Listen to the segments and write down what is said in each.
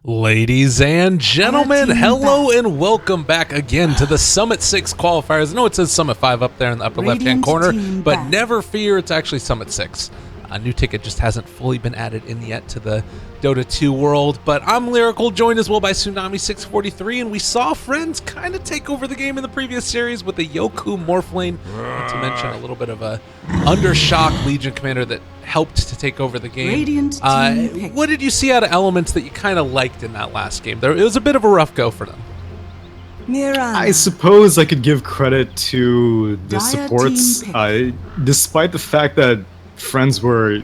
Ladies and gentlemen, hello and welcome back again to the Summit 6 qualifiers. I know it says Summit 5 up there in the upper left-hand corner, but never fear, it's actually Summit 6. A new ticket just hasn't fully been added in yet to the Dota 2 world, but I'm Lyrical, joined as well by Tsunami643, and we saw Friends kind of take over the game in the previous series with the Yoku Morphling, not to mention a little bit of a Undershock Legion commander that helped to take over the game. What did you see out of elements that you kind of liked in that last game? It was a bit of a rough go for them. I suppose I could give credit to the supports, despite the fact that Friends were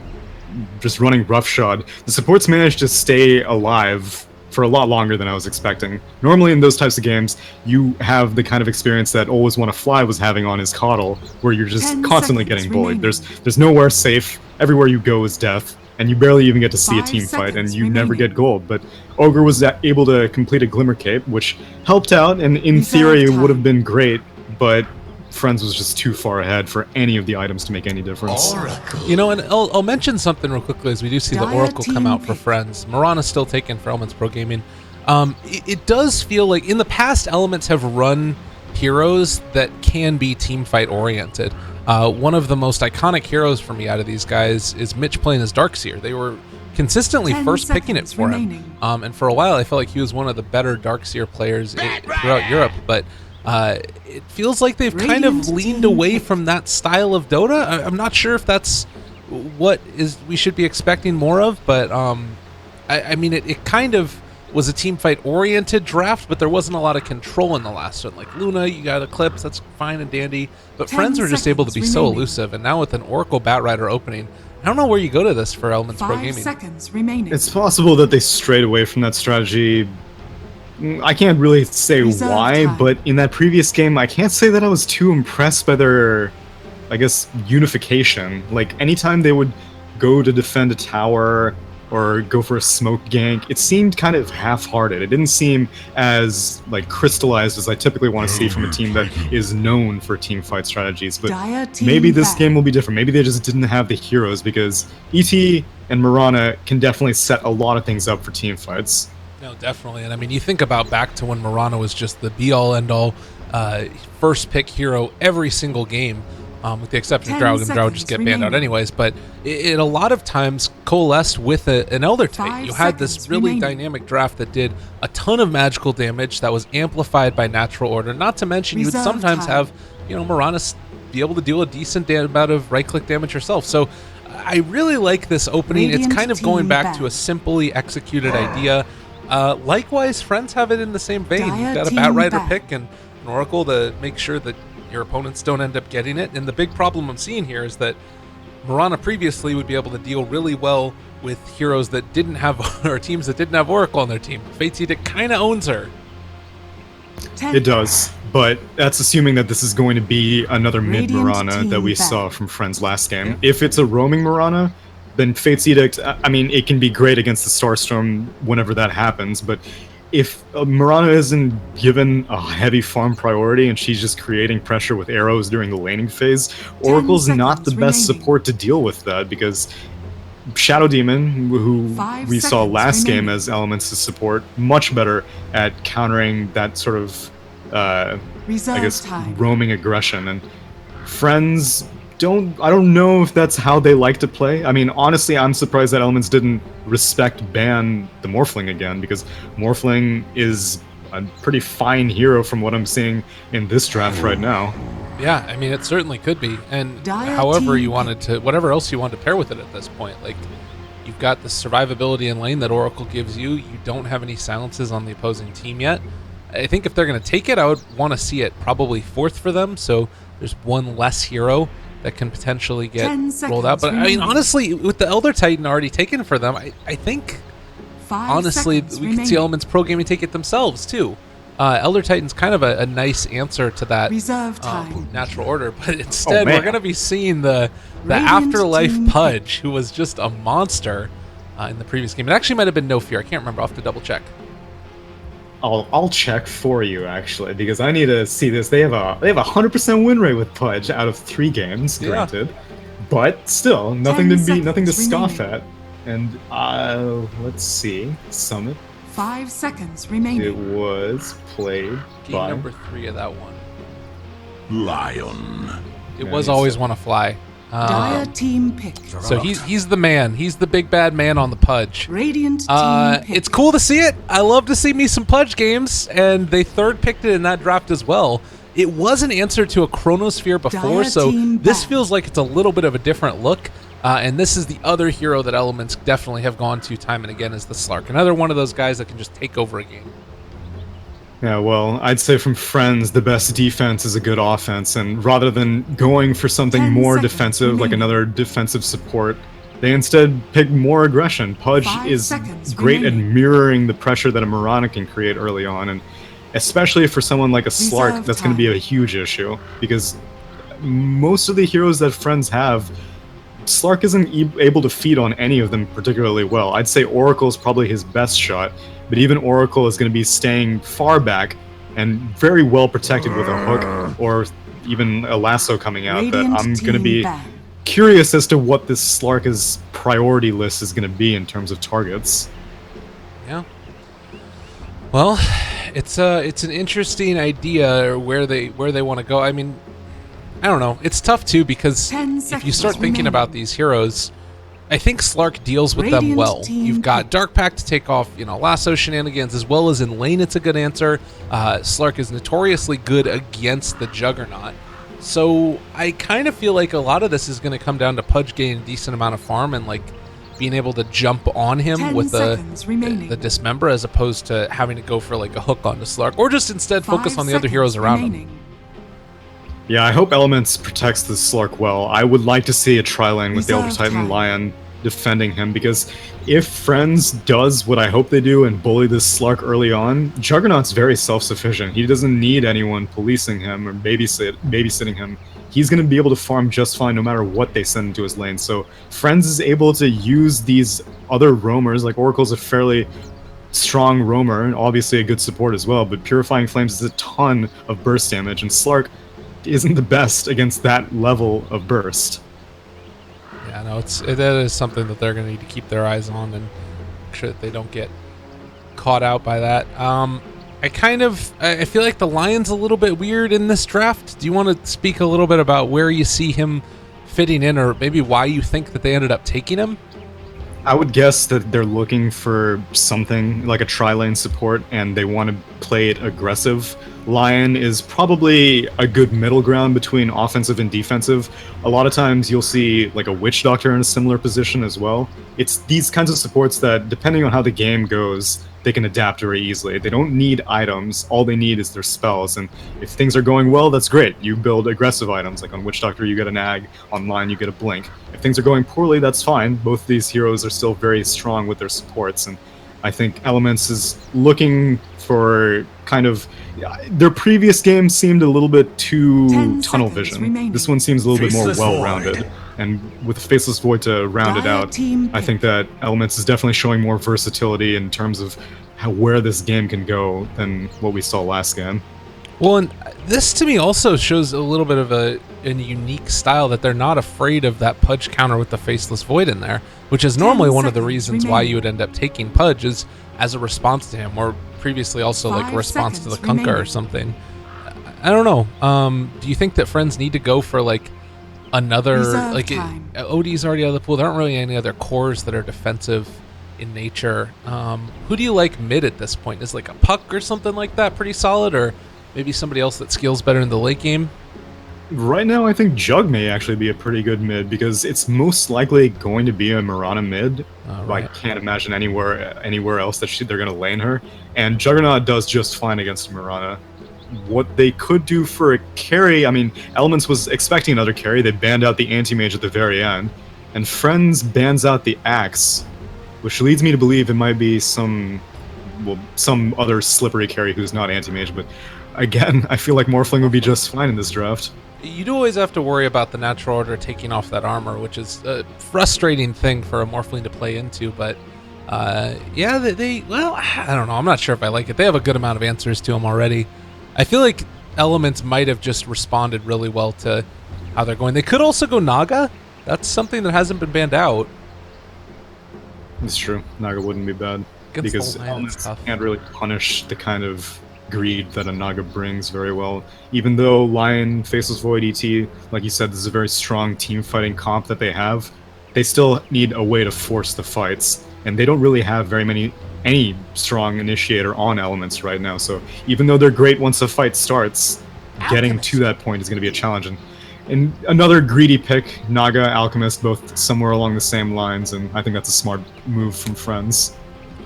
just running roughshod. The supports managed to stay alive for a lot longer than I was expecting. Normally in those types of games, you have the kind of experience that Always Wanna Fly was having on his Coddle, where you're just constantly getting bullied. There's nowhere safe, everywhere you go is death, and you barely even get to see a team fight, and you never get gold. But Ogre was able to complete a Glimmer Cape, which helped out, and in theory would have been great, but Friends was just too far ahead for any of the items to make any difference. You know, and I'll mention something real quickly as we do see the Oracle come out for Friends. Mirana's still taken for Elements Pro Gaming. It does feel like in the past, Elements have run heroes that can be team fight oriented. One of the most iconic heroes for me out of these guys is Mitch playing as Darkseer. They were consistently first picking it for him. And for a while, I felt like he was one of the better Darkseer players throughout Europe, but it feels like they've kind of leaned away from that style of Dota. I'm not sure if that's what we should be expecting more of, but I mean, it kind of was a team fight oriented draft, but there wasn't a lot of control in the last one. Like Luna, you got Eclipse, that's fine and dandy, but Friends were just able to be so elusive, and now with an Oracle Batrider opening, I don't know where you go to this for Elements Pro Gaming. It's possible that they strayed away from that strategy. I can't really say why, but in that previous game, I can't say that I was too impressed by their, I guess, unification. Like, anytime they would go to defend a tower or go for a smoke gank, it seemed kind of half-hearted. It didn't seem as, like, crystallized as I typically want to see from a team that is known for team fight strategies. But maybe this game will be different. Maybe they just didn't have the heroes, because ET and Mirana can definitely set a lot of things up for team fights. No, definitely. And I mean, you think about back to when Mirana was just the be-all, end-all first pick hero every single game, with the exception of Drow, and Drow just get banned out anyways, but it a lot of times coalesced with an Elder Titan. You had this really dynamic draft that did a ton of magical damage that was amplified by natural order, not to mention you would sometimes have, you know, Mirana be able to deal a decent amount of right-click damage herself. So I really like this opening. It's kind of going back to a simply executed idea. Likewise, Friends have it in the same vein. You've got a Batrider pick and an Oracle to make sure that your opponents don't end up getting it. And the big problem I'm seeing here is that Mirana previously would be able to deal really well with heroes that didn't have, or teams that didn't have Oracle on their team. Fate's Edict kind of owns her. It does, but that's assuming that this is going to be another mid Mirana that we saw from Friends last game. Yeah. If it's a roaming Mirana, then Fate's Edict, I mean, it can be great against the Starstorm whenever that happens, but if Mirana isn't given a heavy farm priority and she's just creating pressure with arrows during the laning phase, Oracle's not the best support to deal with that, because Shadow Demon, who we saw last game as Elements to support, much better at countering that sort of, I guess, roaming aggression, and Friends I don't know if that's how they like to play. I mean, honestly, I'm surprised that Elements didn't ban the Morphling again, because Morphling is a pretty fine hero from what I'm seeing in this draft right now. Yeah, I mean, it certainly could be. And however you wanted to, whatever else you wanted to pair with it at this point, like, you've got the survivability in lane that Oracle gives you. You don't have any silences on the opposing team yet. I think if they're going to take it, I would want to see it probably fourth for them, so there's one less hero that can potentially get rolled out. But I mean, honestly, with the Elder Titan already taken for them, I think, honestly, we could see Elements Pro Gaming take it themselves, too. Elder Titan's kind of a nice answer to that natural order, but instead we're going to be seeing the Afterlife Pudge, who was just a monster in the previous game. It actually might have been No Fear. I can't remember. I'll have to double check. I'll check for you, actually, because I need to see this. They have a 100% win rate with Pudge out of 3 games, granted, but still nothing to scoff at. And let's see, Summit 5 seconds remaining. It was played Game by number 3 of that one. Lion. It was always want to fly. Dire team pick. So he's the man. He's the big bad man on the Pudge. Radiant team pick. It's cool to see it. I love to see me some Pudge games, and they third picked it in that draft as well. It was an answer to a Chronosphere before, Dire so team this back. feels like it's a little bit of a different look. And this is the other hero that Elements definitely have gone to time and again, is the Slark. Another one of those guys that can just take over a game. Yeah, well, I'd say from Friends, the best defense is a good offense, and rather than going for something 10 more seconds defensive, like remaining. another defensive support, they instead pick more aggression. Pudge 5 is seconds great remaining. at mirroring the pressure that a Mirana can create early on, and especially for someone like a Slark, Reserve that's going to be a huge issue, because most of the heroes that Friends have, Slark isn't able to feed on any of them particularly well. I'd say Oracle is probably his best shot, but even Oracle is going to be staying far back and very well protected with a hook or even a lasso coming out. That Radiant I'm going to team be back. curious as to what this Slark's priority list is going to be in terms of targets. Yeah. Well, it's an interesting idea where they want to go. I mean, I don't know. It's tough too, because 10 if you seconds start thinking remaining. about these heroes, I think Slark deals with them Radiant well. team You've got pick. Dark Pact to take off, lasso shenanigans, as well as in lane. It's a good answer. Slark is notoriously good against the Juggernaut. So I kind of feel like a lot of this is going to come down to Pudge getting a decent amount of farm and like being able to jump on him 10 with seconds remaining. the dismember, as opposed to having to go for like a hook onto Slark, or just instead focus 5 on the other heroes seconds around him. remaining. Yeah, I hope Elements protects the Slark well. I would like to see a tri-lane with the Elder Reserve Titan time. Lion defending him, because if Friends does what I hope they do and bully this Slark early on, Juggernaut's very self-sufficient. He doesn't need anyone policing him or babysitting him. He's going to be able to farm just fine no matter what they send into his lane. So Friends is able to use these other roamers, like Oracle's a fairly strong roamer, and obviously a good support as well, but Purifying Flames is a ton of burst damage, and Slark isn't the best against that level of burst. Yeah, no, that is something that they're going to need to keep their eyes on and make sure that they don't get caught out by that. I feel like the Lion's a little bit weird in this draft. Do you want to speak a little bit about where you see him fitting in, or maybe why you think that they ended up taking him? I would guess that they're looking for something like a tri-lane support, and they want to play it aggressive. Lion is probably a good middle ground between offensive and defensive. A lot of times you'll see like a Witch Doctor in a similar position as well. It's these kinds of supports that, depending on how the game goes, they can adapt very easily. They don't need items, all they need is their spells, and if things are going well, that's great. You build aggressive items, like on Witch Doctor you get an Ag, on Lion you get a Blink. If things are going poorly, that's fine. Both of these heroes are still very strong with their supports, and I think Elements is looking for kind of... Their previous game seemed a little bit too 10 tunnel seconds vision. remaining. This one seems a little bit more Faceless well-rounded. Void. And with Faceless Void to round it Dire out, team I pick. think that Elements is definitely showing more versatility in terms of where this game can go than what we saw last game. Well, and this to me also shows a little bit of a unique style, that they're not afraid of that Pudge counter with the Faceless Void in there, which is 10 normally one of the seconds reasons why remaining. you would end up taking Pudge, is as a response to him, or previously also like a 5 response to the seconds Kunkka or remaining. something. I don't know. Do you think that Friends need to go for like another, Reserve like time. OD's already out of the pool? There aren't really any other cores that are defensive in nature. Who do you like mid at this point? Is like a Puck or something like that pretty solid, or maybe somebody else that scales better in the late game? Right now, I think Jug may actually be a pretty good mid, because it's most likely going to be a Mirana mid. Right. I can't imagine anywhere else that they're going to lane her. And Juggernaut does just fine against Mirana. What they could do for a carry, I mean, Elements was expecting another carry. They banned out the Anti-Mage at the very end. And Friends bans out the Axe, which leads me to believe it might be some other slippery carry who's not Anti-Mage. But again, I feel like Morphling would be just fine in this draft. You do always have to worry about the Natural Order taking off that armor, which is a frustrating thing for a Morphling to play into, but yeah, well, I don't know. I'm not sure if I like it. They have a good amount of answers to them already. I feel like Elements might have just responded really well to how they're going. They could also go Naga. That's something that hasn't been banned out. It's true. Naga wouldn't be bad. because the Lion, Elements tough. can't really punish the kind of greed that a Naga brings very well. Even though Lion faces Void ET, like you said, this is a very strong team fighting comp that they have, they still need a way to force the fights, and they don't really have any strong initiator on Elements right now, so even though they're great once the fight starts, getting to that point is going to be a challenge. And another greedy pick, Naga, Alchemist, both somewhere along the same lines, and I think that's a smart move from Friends.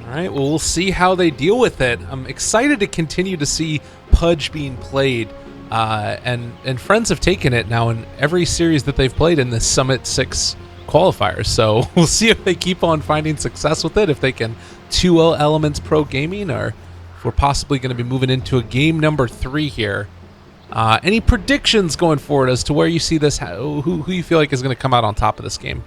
All right, well, we'll see how they deal with it. I'm excited to continue to see Pudge being played, and Friends have taken it now in every series that they've played in the Summit 6 qualifiers. So we'll see if they keep on finding success with it, if they can 2-0 Elements Pro Gaming, or if we're possibly going to be moving into a game number 3 here. Any predictions going forward as to where you see this, who you feel like is going to come out on top of this game?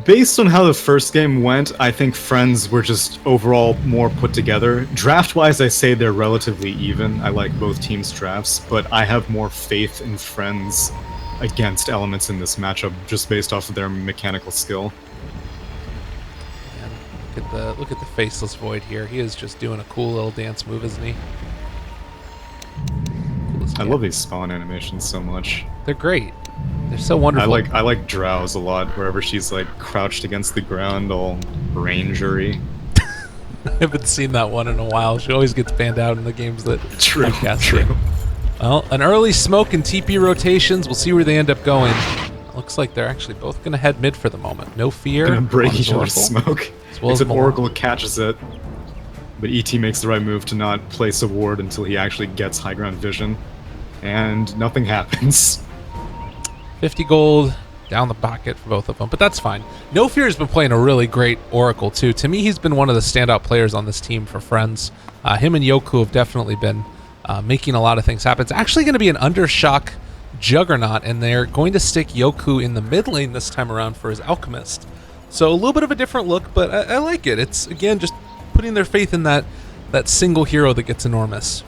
Based on how the first game went, I think Friends were just overall more put together. Draft-wise, I say they're relatively even. I like both teams' drafts, but I have more faith in Friends against Elements in this matchup, just based off of their mechanical skill. And look at the Faceless Void here. He is just doing a cool little dance move, isn't he? I love these spawn animations so much. They're great. They're so wonderful. I like Drowse a lot, wherever she's like crouched against the ground, all rangery. I haven't seen that one in a while. She always gets banned out in the games that True. Well, an early smoke and TP rotations. We'll see where they end up going. Looks like they're actually both going to head mid for the moment. No fear. Gonna break on each other's Oracle, smoke. as well as Except Milan. Oracle catches it. But ET makes the right move to not place a ward until he actually gets high ground vision. And nothing happens. 50 gold down the pocket for both of them, but that's fine. No Fear has been playing a really great Oracle too. To me, he's been one of the standout players on this team for Friends. Him and Yoku have definitely been making a lot of things happen. It's actually going to be an Undershock Juggernaut, and they're going to stick Yoku in the mid lane this time around for his Alchemist. So a little bit of a different look, but I like it. It's, again, just putting their faith in that single hero that gets enormous.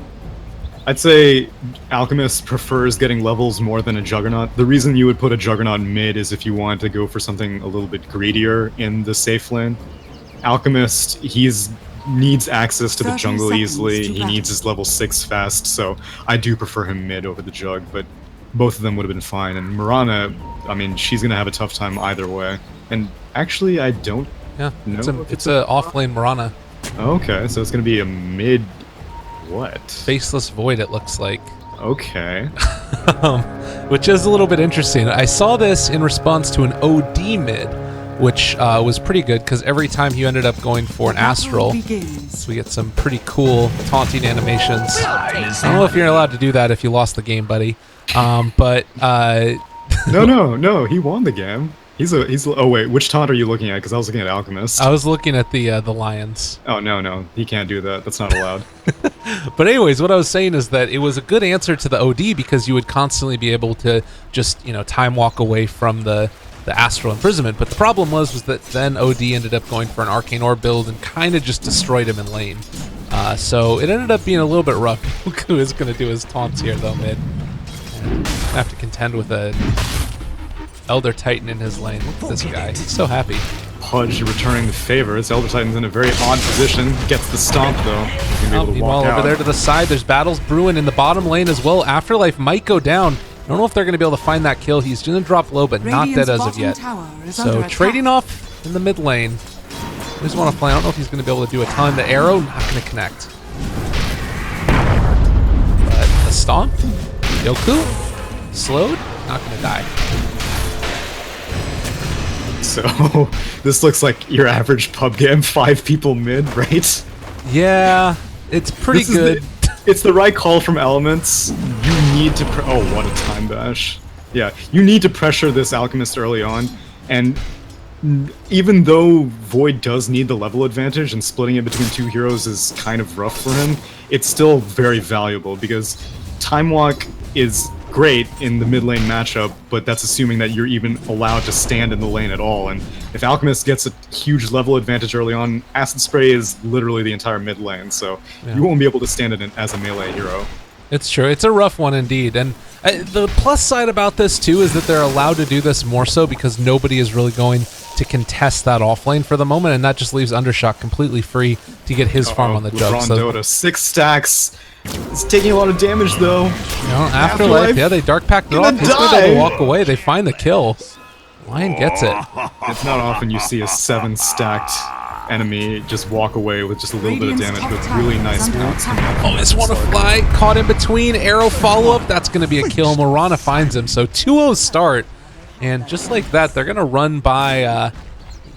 I'd say Alchemist prefers getting levels more than a Juggernaut. The reason you would put a Juggernaut mid is if you wanted to go for something a little bit greedier in the safe lane. Alchemist, needs access to the jungle easily. He needs his level 6 fast, so I do prefer him mid over the Jug, but both of them would have been fine. And Mirana, I mean, she's going to have a tough time either way. And actually, I don't know. It's a off-lane Mirana. Okay, so it's going to be a mid... what? Faceless Void, it looks like. Okay. Which is a little bit interesting. I saw this in response to an OD mid, which was pretty good, because every time he ended up going for an Astral, so we get some pretty cool taunting animations. I don't know if you're allowed to do that if you lost the game, buddy. But... No, he won the game. Oh wait, which taunt are you looking at? Because I was looking at Alchemist. I was looking at the Lions. Oh no, he can't do that. That's not allowed. But anyways, what I was saying is that it was a good answer to the OD, because you would constantly be able to just, time walk away from the Astral Imprisonment. But the problem was that then OD ended up going for an Arcane Orb build and kind of just destroyed him in lane. So it ended up being a little bit rough. Who is going to do his taunts here though, mid? And have to contend with a Elder Titan in his lane. Look at this guy. He's so happy. Pudge returning the favors. Elder Titan's in a very odd position. Gets the stomp though. He's gonna be able to Meanwhile, walk out. over there to the side, there's battles brewing in the bottom lane as well. Afterlife might go down. I don't know if they're going to be able to find that kill. He's going to drop low, but not dead as of yet. So trading off in the mid lane. I just want to play. I don't know if he's going to be able to do a ton. The arrow, not going to connect. But the stomp, Yoku, slowed, not going to die. So, this looks like your average pub game, 5 people mid, right? Yeah, it's pretty good. It's the right call from Elements. You need to... oh, what a time bash. Yeah, you need to pressure this Alchemist early on, and even though Void does need the level advantage, and splitting it between 2 heroes is kind of rough for him, it's still very valuable, because Time Walk is great in the mid lane matchup, but that's assuming that you're even allowed to stand in the lane at all. And if Alchemist gets a huge level advantage early on, Acid Spray is literally the entire mid lane, so you won't be able to stand in it as a melee hero. It's true. It's a rough one indeed. And the plus side about this too is that they're allowed to do this more so because nobody is really going to contest that off lane for the moment, and that just leaves Undershock completely free to get his farm on the jug. LeBron So, Dota, 6 stacks. It's taking a lot of damage though. Afterlife, yeah, they dark packed it off. He's going to be able to walk away. They find the kill. Lion gets it. It's not often you see a 7 stacked enemy just walk away with just a little bit of damage with really nice bounce. Oh, this one to fly, caught in between, arrow follow-up, that's going to be a kill. Mirana finds him, so 2-0 start, and just like that, they're going to run by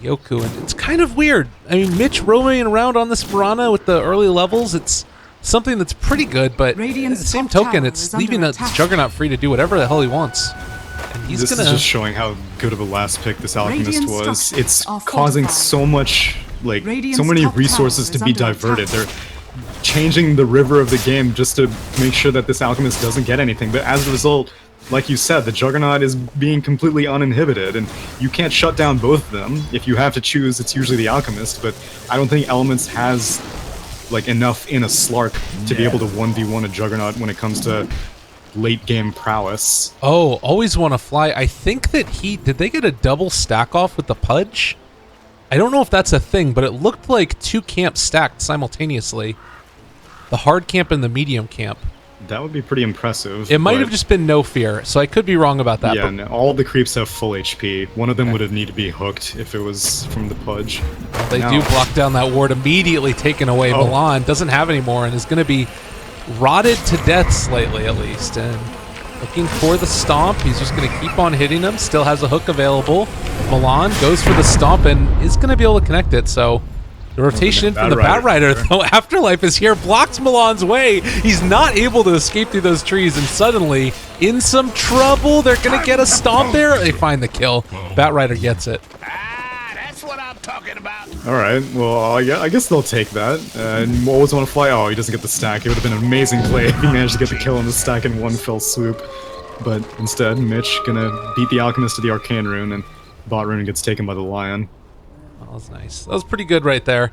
Yoku, and it's kind of weird. I mean, Mitch roaming around on this Mirana with the early levels, it's something that's pretty good, but at the same token, it's leaving a Juggernaut free to do whatever the hell he wants. And he's this is just showing how good of a last pick this Alchemist was. It's causing so much, like, so many resources to be diverted. They're changing the river of the game just to make sure that this Alchemist doesn't get anything. But as a result, like you said, the Juggernaut is being completely uninhibited, and you can't shut down both of them. If you have to choose, it's usually the Alchemist, but I don't think Elements has, like, enough in a Slark to be able to 1v1 a Juggernaut when it comes to late game prowess. Oh, always want to fly. I think that did they get a double stack off with the Pudge? I don't know if that's a thing, but it looked like 2 camps stacked simultaneously. The hard camp and the medium camp. That would be pretty impressive. It might have just been no fear, so I could be wrong about that. Yeah, and all the creeps have full HP. One of them would have needed to be hooked if it was from the Pudge. They do block down that ward, immediately taken away. Milan doesn't have any more and is going to be rotted to death slightly, at least. And looking for the stomp. He's just going to keep on hitting him. Still has a hook available. Milan goes for the stomp and is going to be able to connect it. So the rotation from the Bat Rider, though, Afterlife is here, blocks Milan's way. He's not able to escape through those trees, and suddenly, in some trouble, they're going to get a stomp there. They find the kill. Bat Rider gets it. That's what I'm talking about. Alright, well, yeah, I guess they'll take that. And always want to fly. Oh, he doesn't get the stack. It would have been an amazing play if he managed to get the kill on the stack in one fell swoop. But instead, Mitch gonna beat the Alchemist to the Arcane Rune, and Bot Rune gets taken by the Lion. That was nice. That was pretty good right there.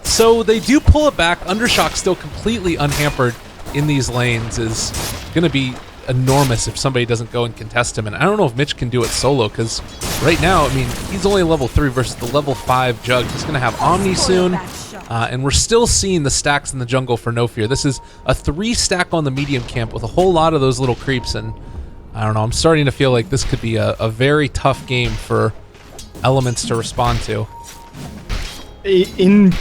So they do pull it back. Undershock still completely unhampered in these lanes is going to be enormous if somebody doesn't go and contest him. And I don't know if Mitch can do it solo, because right now, I mean, he's only level 3 versus the level 5 Jug. He's going to have Omni soon. And we're still seeing the stacks in the jungle for no fear. This is a 3 stack on the medium camp with a whole lot of those little creeps. And I don't know, I'm starting to feel like this could be a very tough game for Elements to respond to. In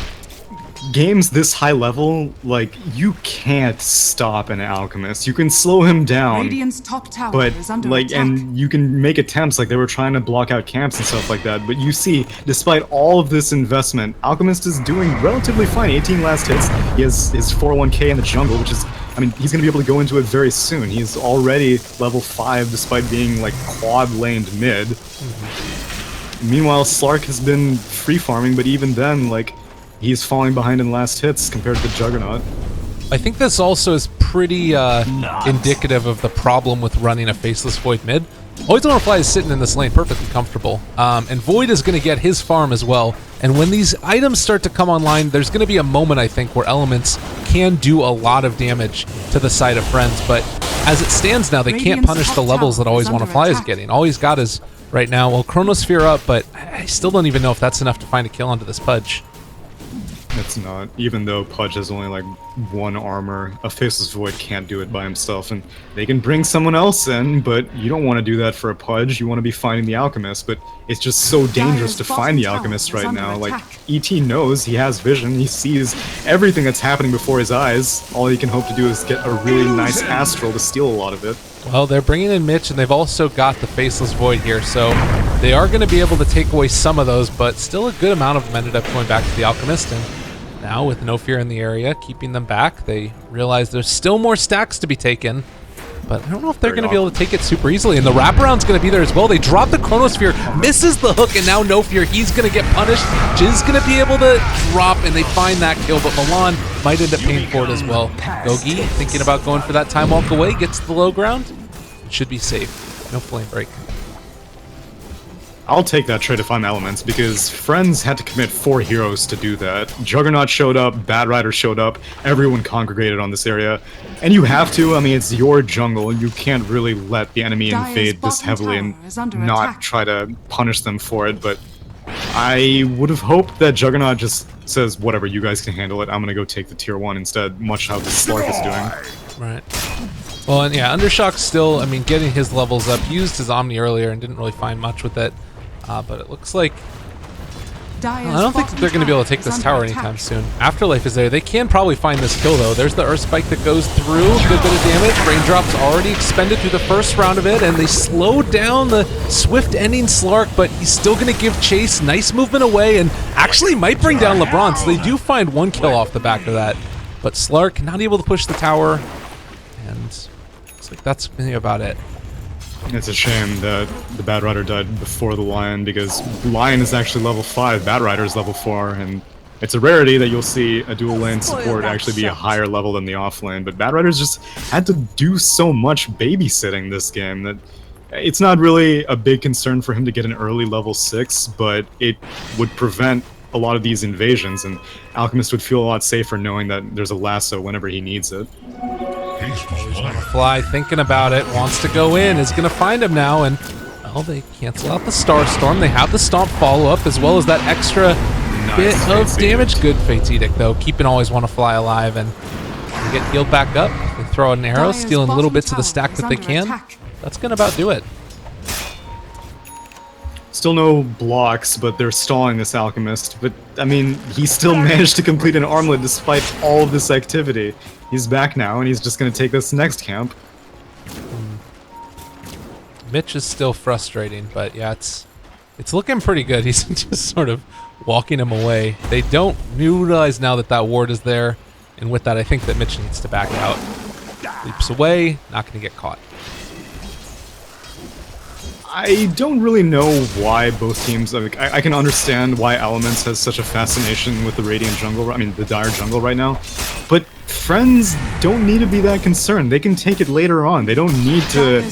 games this high level, like, you can't stop an Alchemist. You can slow him down, Radiant's top tower but is under like, attack. and you can make attempts, like they were trying to block out camps and stuff like that. But you see, despite all of this investment, Alchemist is doing relatively fine. 18 last hits. He has his 401k in the jungle, which is, I mean, he's going to be able to go into it very soon. He's already level 5 despite being like quad laned mid. Meanwhile, Slark has been free farming, but even then, like, he's falling behind in last hits compared to the Juggernaut. I think this also is pretty indicative of the problem with running a Faceless Void mid. Always Want to Fly is sitting in this lane perfectly comfortable, and Void is going to get his farm as well. And when these items start to come online, there's going to be a moment, I think, where Elements can do a lot of damage to the side of Friends, but as it stands now, they can't punish the levels that Always Want to Fly is getting. All he's got is, right now, well, Chronosphere up, but I still don't even know if that's enough to find a kill onto this Pudge. It's not. Even though Pudge has only like 1 armor, a Faceless Void can't do it by himself, and they can bring someone else in, but you don't want to do that for a Pudge. You want to be finding the Alchemist, but it's just so dangerous to find the Alchemist right now. Like, ET knows, he has vision, he sees everything that's happening before his eyes. All he can hope to do is get a really nice Astral to steal a lot of it. Well, they're bringing in Mitch, and they've also got the Faceless Void here, so they are going to be able to take away some of those, but still a good amount of them ended up going back to the Alchemist, and now with no fear in the area, keeping them back, they realize there's still more stacks to be taken, but I don't know if they're going to be able to take it super easily, and the wraparound's going to be there as well. They drop the Chronosphere, misses the hook, and now no fear. He's going to get punished. Jiz's going to be able to drop, and they find that kill, but Milan might end up paying for it as well. Gogi, thinking about going for that time walk away, gets to the low ground. It should be safe. No flame break. I'll take that trade if I'm Elements, because Friends had to commit 4 heroes to do that. Juggernaut showed up, Bad Rider showed up, everyone congregated on this area. And you have to, I mean, it's your jungle, you can't really let the enemy invade this heavily and not try to punish them for it, but I would have hoped that Juggernaut just says, whatever, you guys can handle it, I'm gonna go take the tier 1 instead, much how the Slark is doing. Right. Well, and yeah, Undershock's still, I mean, getting his levels up. He used his Omni earlier and didn't really find much with it. But it looks like... I don't think they're going to be able to take this tower anytime soon. Afterlife is there. They can probably find this kill, though. There's the Earth Spike that goes through. Good bit of damage. Raindrop's already expended through the first round of it, and they slow down the swift ending Slark, but he's still going to give chase. Nice movement away, and actually might bring down LeBron, so they do find 1 kill off the back of that. But Slark not able to push the tower, and looks like that's about it. It's a shame that the Bad Rider died before the Lion, because Lion is actually level 5, Bad Rider is level 4, and it's a rarity that you'll see a dual lane support actually be a higher level than the off lane, but Bad Rider's just had to do so much babysitting this game that it's not really a big concern for him to get an early level 6, but it would prevent a lot of these invasions, and Alchemist would feel a lot safer knowing that there's a lasso whenever he needs it. Fly thinking about it, wants to go in, is going to find him now, and well, they cancel out the Starstorm. They have the Stomp follow-up as well as that extra bit of damage. Good Fate's Edict, though, keeping always want to fly alive, and they get healed back up. They throw an arrow, stealing little bits of the stack that they can. That's going to about do it. Still no blocks, but they're stalling this Alchemist. But, I mean, he still managed to complete an armlet despite all of this activity. He's back now, and he's just going to take this next camp. Mitch is still frustrating, but yeah, it's looking pretty good. He's just sort of walking him away. They don't realize now that that ward is there, and with that, I think that Mitch needs to back out. Leaps away, not going to get caught. I don't really know why both teams... Like, I can understand why Elements has such a fascination with the Radiant jungle, I mean, the Dire jungle right now, but Friends don't need to be that concerned. They can take it later on. They don't need to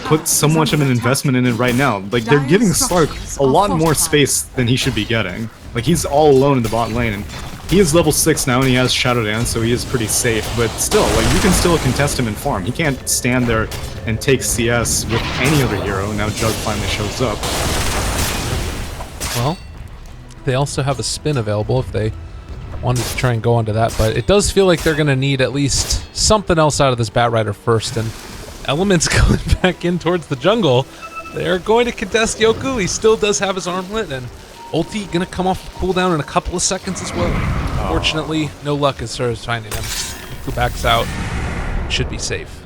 put so much of an investment in it right now. Like, they're giving Slark a lot more space than he should be getting. Like, he's all alone in the bot lane, and he is level 6 now, and he has Shadow Dance, so he is pretty safe, but still, like, you can still contest him in farm. He can't stand there and take CS with any other hero. Now Jug finally shows up. Well, they also have a spin available if they wanted to try and go onto that, but it does feel like they're going to need at least something else out of this Bat Rider first, and Elements going back in towards the jungle. They're going to contest Yoku. He still does have his armlet, and ulti going to come off cooldown in a couple of seconds as well. Fortunately, no luck as far as finding him. Yoku backs out. Should be safe.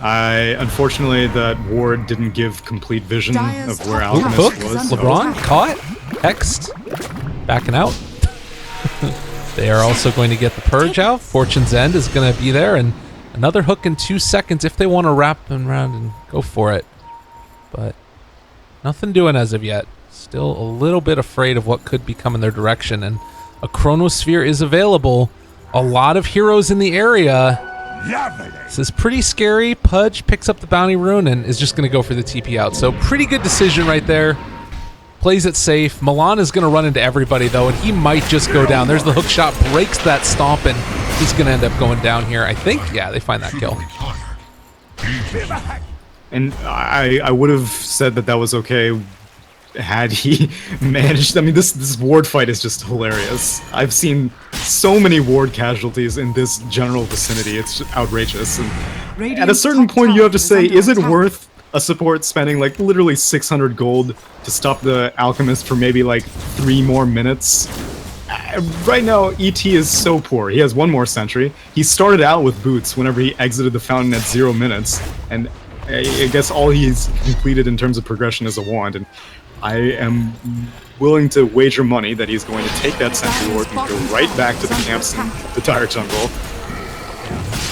Unfortunately, that ward didn't give complete vision of where Alchemist was. LeBron caught, hexed, backing out. They are also going to get the Purge out. Fortune's End is going to be there, and another hook in 2 seconds if they want to wrap them around and go for it. But nothing doing as of yet. Still a little bit afraid of what could be coming their direction, and a Chronosphere is available. A lot of heroes in the area. This is pretty scary. Pudge picks up the bounty rune and is just going to go for the TP out. So pretty good decision right there. Plays it safe. Milan is going to run into everybody, though, and he might just go down. There's the hook shot, breaks that stomp, and he's going to end up going down here. I think, yeah, they find that kill. And I would have said that that was okay had he managed. I mean, this ward fight is just hilarious. I've seen so many ward casualties in this general vicinity. It's outrageous. And at a certain point, you have to say, is it worth a support spending like literally 600 gold to stop the Alchemist for maybe like 3 more minutes? Right now, ET is so poor. He has 1 more sentry. He started out with boots whenever he exited the fountain at 0 minutes, and I guess all he's completed in terms of progression is a wand, and I am willing to wager money that he's going to take that sentry ward and go right back to the camps in the Dire jungle.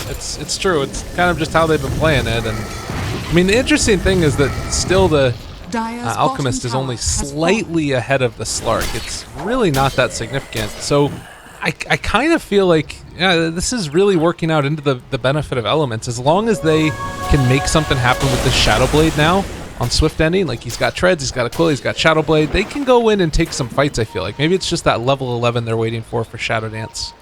It's true. It's kind of just how they've been playing it, and I mean the interesting thing is that still the Alchemist is only slightly ahead of the Slark. It's really not that significant. So I kind of feel like this is really working out into the benefit of Elements. As long as they can make something happen with this Shadow Blade now, on Swift Ending. Like, he's got Treads, he's got a Quill, he's got Shadow Blade. They can go in and take some fights, I feel like. Maybe it's just that level 11 they're waiting for Shadow Dance.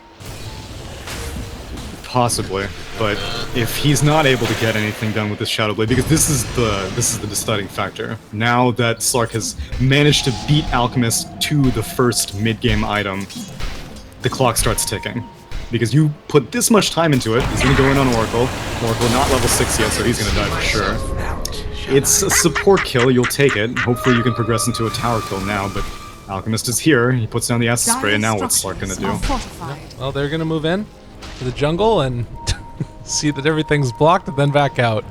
Possibly, but if he's not able to get anything done with this Shadow Blade, because this is the deciding factor. Now that Slark has managed to beat Alchemist to the first mid-game item, the clock starts ticking. Because you put this much time into it, he's going to go in on Oracle. Oracle not level 6 yet, so he's going to die for sure. It's a support kill, you'll take it. Hopefully you can progress into a tower kill now, but Alchemist is here, he puts down the acid spray, and now what's Slark going to do? Well, they're going to move in to the jungle and see that everything's blocked and then back out.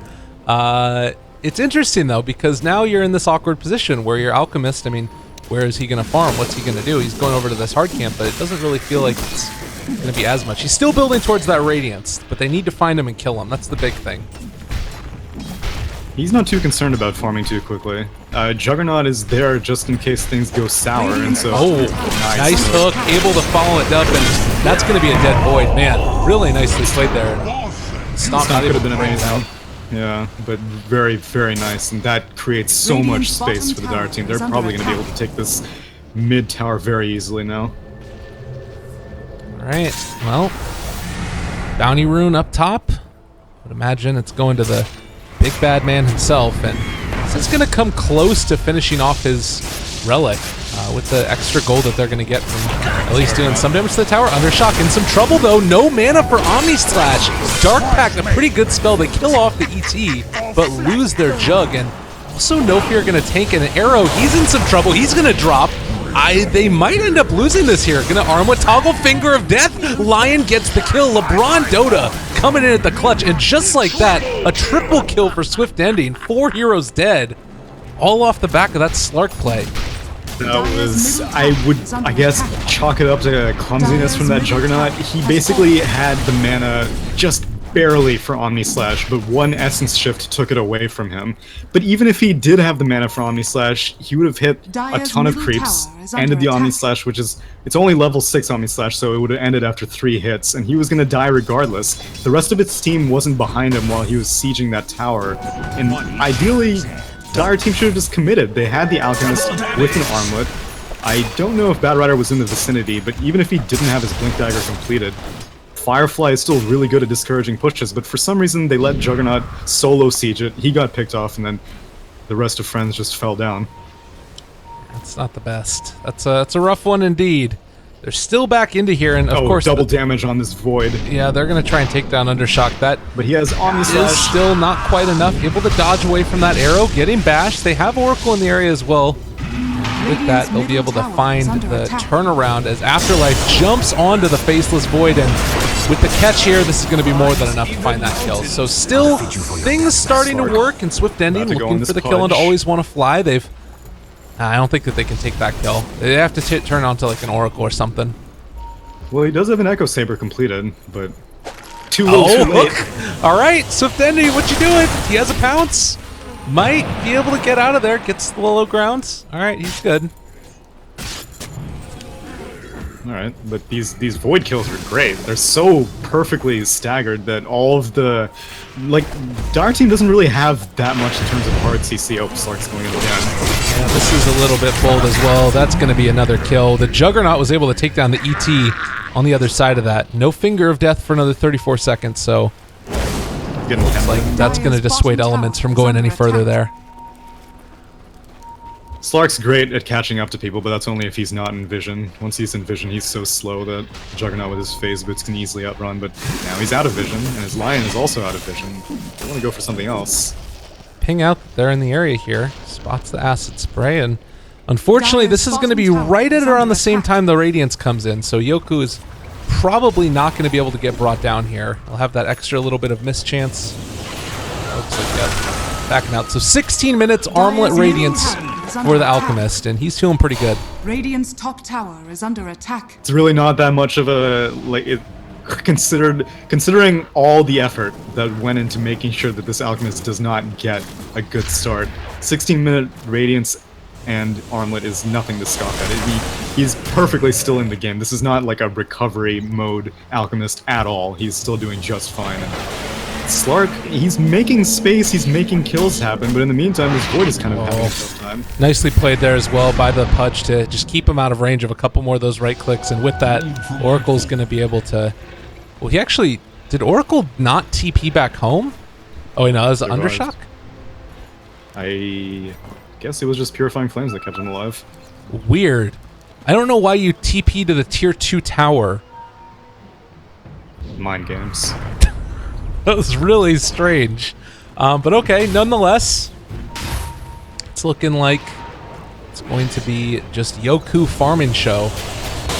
It's interesting, though, because now you're in this awkward position where your Alchemist, I mean, where is he going to farm? What's he going to do? He's going over to this hard camp, but it doesn't really feel like it's going to be as much. He's still building towards that Radiance, but they need to find him and kill him. That's the big thing. He's not too concerned about farming too quickly. Juggernaut is there just in case things go sour, and so... Oh, nice hook, able to follow it up, and that's going to be a dead void. Man, really nicely played there. Stomp not able to bring it out. Yeah, but very, very nice, and that creates so much space for the Dire team. They're probably going to be able to take this mid tower very easily now. Alright, well, Bounty Rune up top. I would imagine it's going to the big bad man himself, and this is going to come close to finishing off his relic with the extra gold that they're going to get from at least doing some damage to the tower. Undershock in some trouble, though. No mana for Omni Slash. Dark Pact, a pretty good spell. They kill off the ET, but lose their Jug, and also No Fear going to tank an arrow. He's in some trouble. He's going to drop. They might end up losing this here. Gonna arm with Toggle Finger of Death. Lion gets the kill. LeBron Dota coming in at the clutch. And just like that, a triple kill for Swift Ending. 4 heroes dead. All off the back of that Slark play. That was, I guess, chalk it up to clumsiness from that Juggernaut. He basically had the mana just barely for Omni Slash, but one Essence Shift took it away from him. But even if he did have the mana for Omni Slash, he would have hit a ton of creeps, ended the Omni Slash, which is, it's only level 6 Omni Slash, so it would have ended after 3 hits, and he was going to die regardless. The rest of its team wasn't behind him while he was sieging that tower, and ideally, Dire team should have just committed. They had the Alchemist with an armlet. I don't know if Bad Rider was in the vicinity, but even if he didn't have his Blink Dagger completed, Firefly is still really good at discouraging pushes, but for some reason they let Juggernaut solo siege it. He got picked off, and then the rest of Friends just fell down. That's not the best. That's a rough one indeed. They're still back into here, and of course double damage on this Void. Yeah, they're gonna try and take down Undershock. That but he has Omni Slash. Is still not quite enough. Able to dodge away from that arrow, getting bashed. They have Oracle in the area as well. With that, they'll be able to find the turnaround as Afterlife jumps onto the Faceless Void, and with the catch here, this is going to be more than enough to find that kill. So still, things starting to work, and Swift Ending looking for the kill and to always want to fly. I don't think that they can take that kill. They have to turn onto like an Oracle or something. Well, he does have an Echo Saber completed, but too little too late. All right, Swift Ending, what you doing? He has a pounce. Might be able to get out of there, gets the low grounds. All right, he's good. All right, but these Void kills are great. They're so perfectly staggered that all of the... Like, Dire team doesn't really have that much in terms of hard CC. Oh, Slark's going in again. Yeah, this is a little bit bold as well. That's going to be another kill. The Juggernaut was able to take down the ET on the other side of that. No Finger of Death for another 34 seconds, so... Looks like that's going to dissuade elements from going any further there. Slark's great at catching up to people, but that's only if he's not in vision. Once he's in vision, he's so slow that Juggernaut with his phase boots can easily outrun, but now he's out of vision, and his Lion is also out of vision. They want to go for something else. Ping out that they're in the area here, spots the acid spray, and unfortunately this is going to be right at around the same time the Radiance comes in, so Yoku is probably not going to be able to get brought down here. He'll have that extra little bit of mischance. Looks like, yeah, backing out. So 16 minutes Armlet Radiance for the Alchemist, and he's feeling pretty good. Radiant's top tower is under attack. It's really not that much of a considering all the effort that went into making sure that this Alchemist does not get a good start. 16-minute Radiance and Armlet is nothing to scoff at. He's perfectly still in the game. This is not like a recovery mode Alchemist at all. He's still doing just fine. And Slark, he's making space, he's making kills happen, but in the meantime, this Void is kind of having a tough time. Nicely played there as well by the Pudge to just keep him out of range of a couple more of those right clicks, and with that, Oracle's going to be able to... Well, he actually... Did Oracle not TP back home? Oh, wait, no, that was an Undershock? I guess it was just Purifying Flames that kept him alive. Weird. I don't know why you TP to the tier 2 tower. Mind games. That was really strange. But okay, nonetheless, it's looking like it's going to be just Yoku farming show.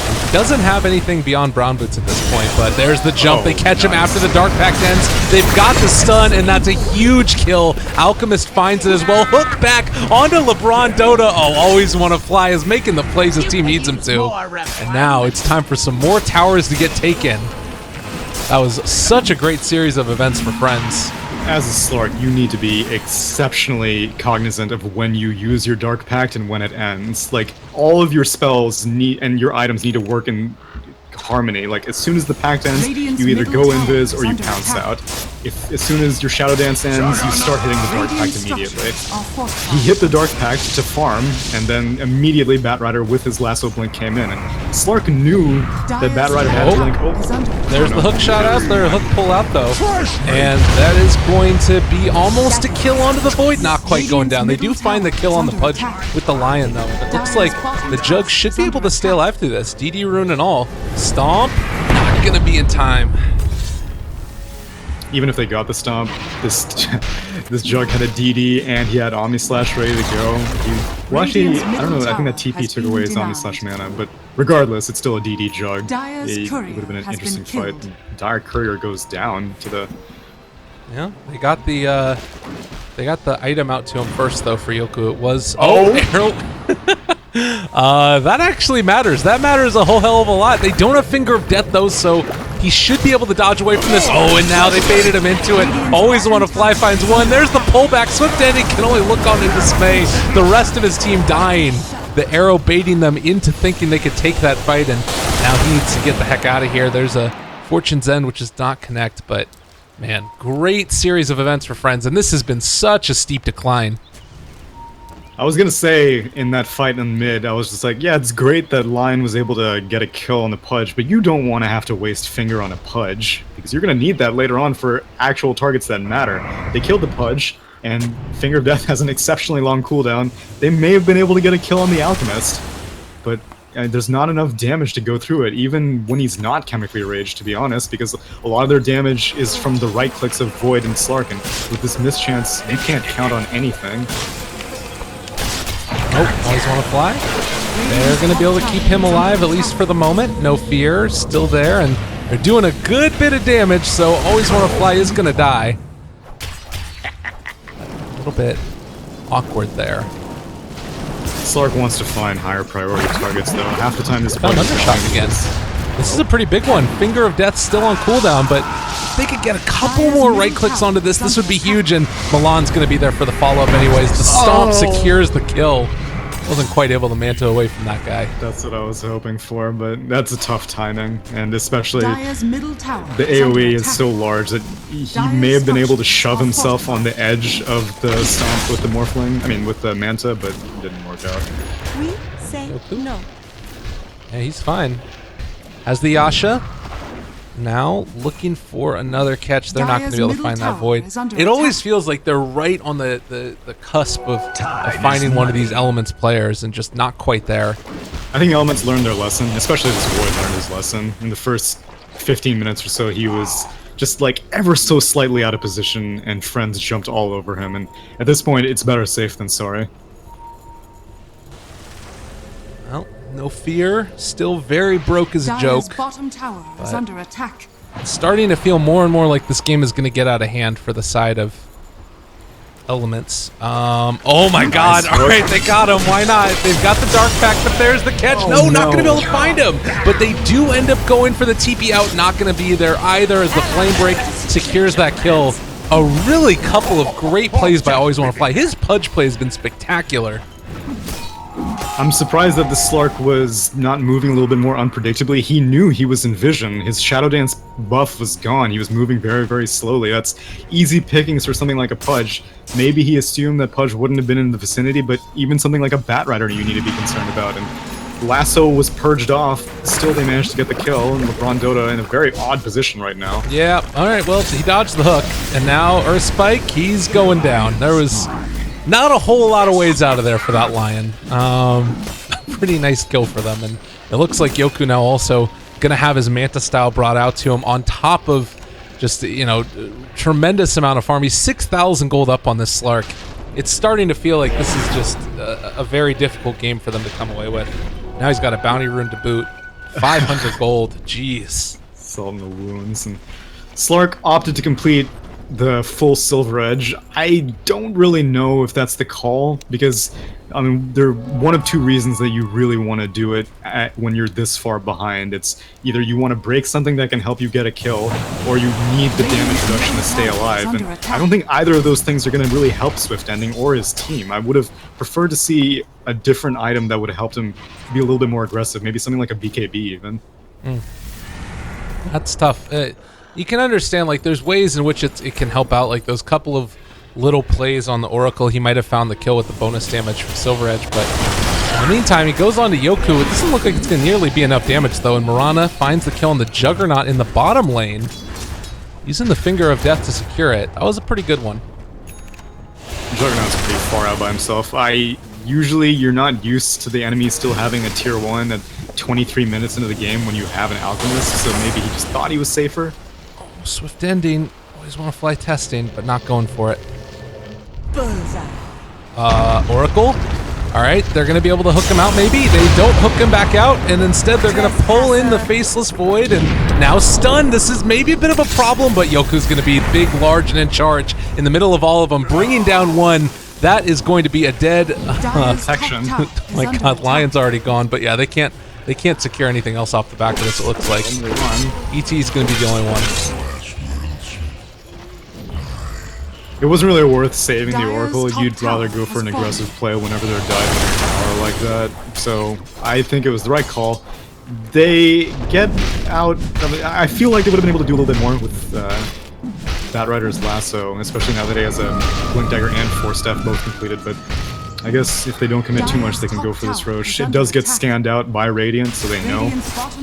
He doesn't have anything beyond Brown Boots at this point, but there's the jump. They catch him after the Dark Pact ends. They've got the stun, and that's a huge kill. Alchemist finds it as well. Hook back onto LeBron Dota. Oh, always want to fly is making the plays his team needs him to. And now it's time for some more towers to get taken. That was such a great series of events for Friends. As a Slark, you need to be exceptionally cognizant of when you use your Dark Pact and when it ends. Like, all of your spells need and your items need to work in harmony. Like, as soon as the pact ends, you either go invis or you pounce out. If as soon as your Shadow Dance ends, you start hitting the Dark Pact immediately. He hit the Dark Pact to farm, and then immediately Batrider with his Lasso Blink came in, and Slark knew that Batrider had to blink. Oh, there's the hook shot out there, hook pull out though. And that is going to be almost a kill onto the Void, not quite going down. They do find the kill on the Pudge with the Lion though. It looks like the Jug should be able to stay alive through this, DD rune and all. Stomp, not gonna be in time. Even if they got the stomp, this Jug had a DD and he had Omni Slash ready to go. Well, actually, I don't know. I think that TP took away his Omni Slash mana, but regardless, it's still a DD Jug. It would have been an interesting fight. Dire Courier goes down to the. Yeah, they got the item out to him first though for Yoku. It was arrow. That actually matters. That matters a whole hell of a lot. They don't have Finger of Death though, so he should be able to dodge away from this. Oh, and now they baited him into it. Always want to fly, finds one. There's the pullback. Swift Ending can only look on in dismay. The rest of his team dying. The arrow baiting them into thinking they could take that fight, and now he needs to get the heck out of here. There's a Fortune's End, which does not connect, but man, great series of events for Friends, and this has been such a steep decline. I was gonna say, in that fight in mid, I was just like, yeah, it's great that Lion was able to get a kill on the Pudge, but you don't want to have to waste Finger on a Pudge, because you're gonna need that later on for actual targets that matter. They killed the Pudge, and Finger of Death has an exceptionally long cooldown. They may have been able to get a kill on the Alchemist, but there's not enough damage to go through it, even when he's not chemically raged, to be honest, because a lot of their damage is from the right clicks of Void and Slark, and with this mischance, you can't count on anything. Oh, always want to fly. They're going to be able to keep him alive, at least for the moment. No fear, still there, and they're doing a good bit of damage, so always want to fly is going to die. A little bit awkward there. Slark wants to find higher priority targets, though. Half the time this found Undershock again. This is a pretty big one. Finger of Death still on cooldown, but if they could get a couple more right clicks onto this, this would be huge, and Milan's going to be there for the follow-up anyways. The stomp secures the kill. Wasn't quite able to mantle away from that guy. That's what I was hoping for, but that's a tough timing, and especially the the AoE is so large that he may have been able to shove himself on the edge of the stomp with the Morphling, I mean with the Manta, but it didn't work out. We say no. Yeah, he's fine. Has the Yasha. Now looking for another catch. They're not going to be able to find that Void. It always feels like they're right on the cusp of finding one of these Elements players and just not quite there. I think Elements learned their lesson, especially this Void learned his lesson. In the first 15 minutes or so, he was just like ever so slightly out of position, and Friends jumped all over him, and at this point it's better safe than sorry. Well, no fear. Still very broke as a joke. Bottom tower is under attack. It's starting to feel more and more like this game is going to get out of hand for the side of Elements. Oh my god. Alright, they got him. Why not? They've got the Dark Pact, but there's the catch. No, not going to be able to find him. But they do end up going for the TP out. Not going to be there either as the Flame Break secures that kill. A really couple of great plays by Always Want to Fly. His Pudge play has been spectacular. I'm surprised that the Slark was not moving a little bit more unpredictably. He knew he was in vision. His Shadow Dance buff was gone. He was moving very, very slowly. That's easy pickings for something like a Pudge. Maybe he assumed that Pudge wouldn't have been in the vicinity, but even something like a Bat Rider you need to be concerned about. And Lasso was purged off. Still, they managed to get the kill, and LeBron Dota in a very odd position right now. Yeah, alright, well, he dodged the hook, and now Earth Spike, he's going down. There was not a whole lot of ways out of there for that Lion. Pretty nice kill for them, and it looks like Yoku now also going to have his Manta style brought out to him on top of just, you know, tremendous amount of farm. He's 6,000 gold up on this Slark. It's starting to feel like this is just a very difficult game for them to come away with. Now he's got a bounty rune to boot. 500 gold. Jeez. Salt in the wounds. And Slark opted to complete the full Silver Edge. I don't really know if that's the call, because I mean, there are one of two reasons that you really want to do it when you're this far behind. It's either you want to break something that can help you get a kill, or you need the damage reduction to stay alive. And I don't think either of those things are going to really help Swift Ending or his team. I would have preferred to see a different item that would have helped him be a little bit more aggressive, maybe something like a BKB even. That's tough. You can understand, like, there's ways in which it can help out, like those couple of little plays on the Oracle. He might have found the kill with the bonus damage from Silver Edge, but in the meantime, he goes on to Yoku. It doesn't look like it's going to nearly be enough damage, though, and Mirana finds the kill on the Juggernaut in the bottom lane, using the Finger of Death to secure it. That was a pretty good one. Juggernaut's pretty far out by himself. Usually, you're not used to the enemy still having a tier 1 at 23 minutes into the game when you have an Alchemist, so maybe he just thought he was safer. Oh, Swift Ending. Always want to fly testing, but not going for it. Oracle? Alright, they're going to be able to hook him out, maybe. They don't hook him back out, and instead they're going to pull in the Faceless Void, and now stunned. This is maybe a bit of a problem, but Yoku's going to be big, large, and in charge in the middle of all of them, bringing down one. That is going to be a dead section. Oh my god, Lion's already gone, but yeah, they can't secure anything else off the back of this, it looks like. ET is going to be the only one. It wasn't really worth saving the Oracle. You'd rather go for an aggressive play whenever they're diving in power like that. So I think it was the right call. They get out. I feel like they would have been able to do a little bit more with Bat Rider's Lasso, especially now that he has a Blink Dagger and Force Staff both completed. But I guess if they don't commit too much, they can go for this Roche. It does get scanned out by Radiant, so they know.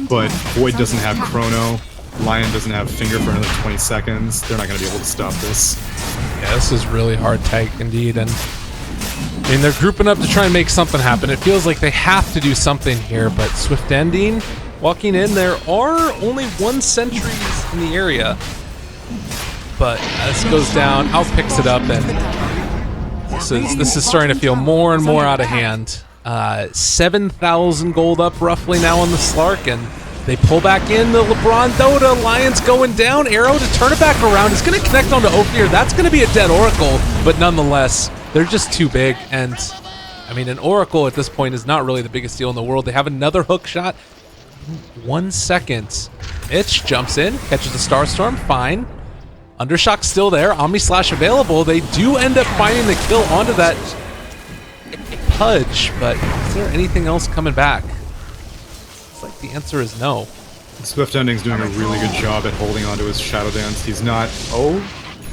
But Void doesn't have Chrono. Lion doesn't have Finger for another 20 seconds. They're not going to be able to stop this. Yeah, this is really hard tank indeed, and I mean, they're grouping up to try and make something happen. It feels like they have to do something here, but Swift Ending, walking in, there are only 1 sentries in the area. But this goes down, Alp picks it up, and this is starting to feel more and more out of hand. 7,000 gold up roughly now on the Slark, and they pull back in the LeBron Dota. Lion's going down. Arrow to turn it back around. It's going to connect onto Ophir. That's going to be a dead Oracle, but nonetheless, they're just too big. And I mean, an Oracle at this point is not really the biggest deal in the world. They have another hook shot. 1 second. Itch jumps in, catches the Starstorm. Fine. Undershock's still there. Omni Slash available. They do end up finding the kill onto that Pudge, but is there anything else coming back? Like the answer is no. Swift Ending's doing a really good job at holding onto his Shadow Dance. He's not... Oh?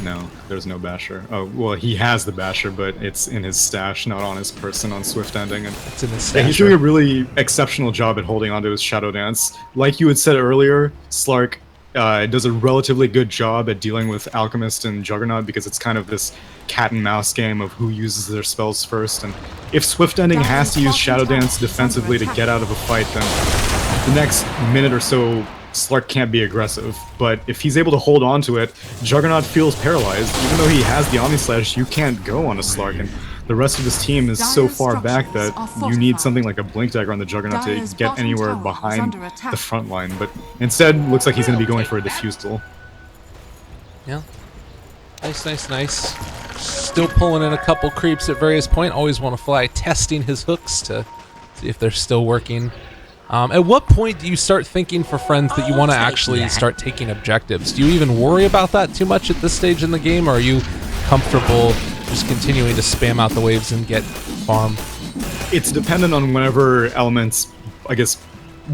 No, there's no Basher. Oh, well, he has the Basher, but it's in his stash, not on his person on Swift Ending. And it's in his stash. Yeah, he's doing a really exceptional job at holding onto his Shadow Dance. Like you had said earlier, Slark does a relatively good job at dealing with Alchemist and Juggernaut, because it's kind of this cat and mouse game of who uses their spells first. And if Swift Ending has to use Shadow Dance defensively to get out of a fight, then the next minute or so, Slark can't be aggressive. But if he's able to hold on to it, Juggernaut feels paralyzed. Even though he has the Omni Slash, you can't go on a Slark, and the rest of his team is so far back that you need something like a Blink Dagger on the Juggernaut to get anywhere behind the front line. But instead, looks like he's going to be going for a Diffusal. Yeah. Nice. Still pulling in a couple creeps at various points. Always want to fly, testing his hooks to see if they're still working. At what point do you start thinking for friends that you want to actually start taking objectives? Do you even worry about that too much at this stage in the game, or are you comfortable just continuing to spam out the waves and get farm? it's dependent on whenever elements, I guess,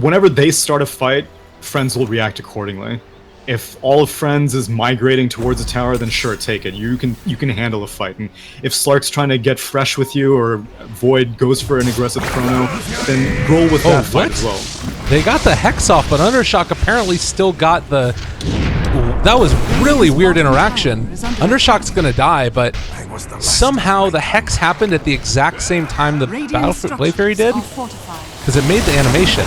whenever they start a fight, Friends will react accordingly. If all of Friends is migrating towards a tower, then sure, take it. You can handle a fight. And if Slark's trying to get fresh with you, or Void goes for an aggressive chrono, then roll with that fight as well. They got the Hex off, but Undershock apparently still got the... That was really weird interaction. Undershock's gonna die, but somehow the Hex happened at the exact same time the Blade Fury did, because it made the animation.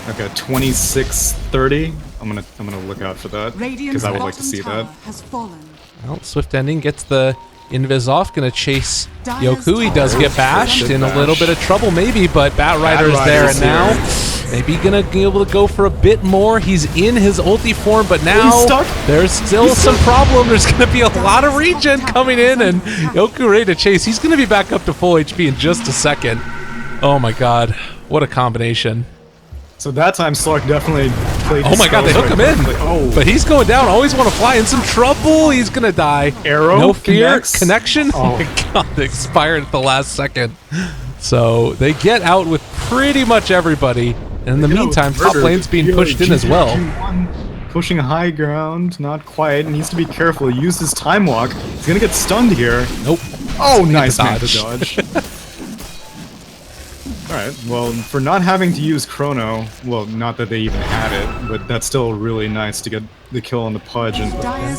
Okay, 26:30. I'm gonna look out for that because I would like to see that. Well, Swift Ending gets the invis off, gonna chase Yoku. He does get bashed, in a little bit of trouble maybe, but Bat Rider's there, and now maybe gonna be able to go for a bit more. He's in his ulti form, but now there's still some problem. There's gonna be a lot of regen coming in, and Yoku ready to chase. He's gonna be back up to full HP in just a second. Oh my god, what a combination. So that time Slark definitely played. Oh my god, they hook him in. Oh. But he's going down. Always want to fly in some trouble. He's gonna die. Arrow. No fear. Connects. Connection. Oh my god, they expired at the last second. So they get out with pretty much everybody. And in the meantime, top lane's being pushed in as well. Pushing high ground, not quite. Needs to be careful. He used his time walk. He's gonna get stunned here. Nope. Oh, nice man to dodge. Alright, well, for not having to use Chrono, well, not that they even had it, but that's still really nice to get the kill on the Pudge, and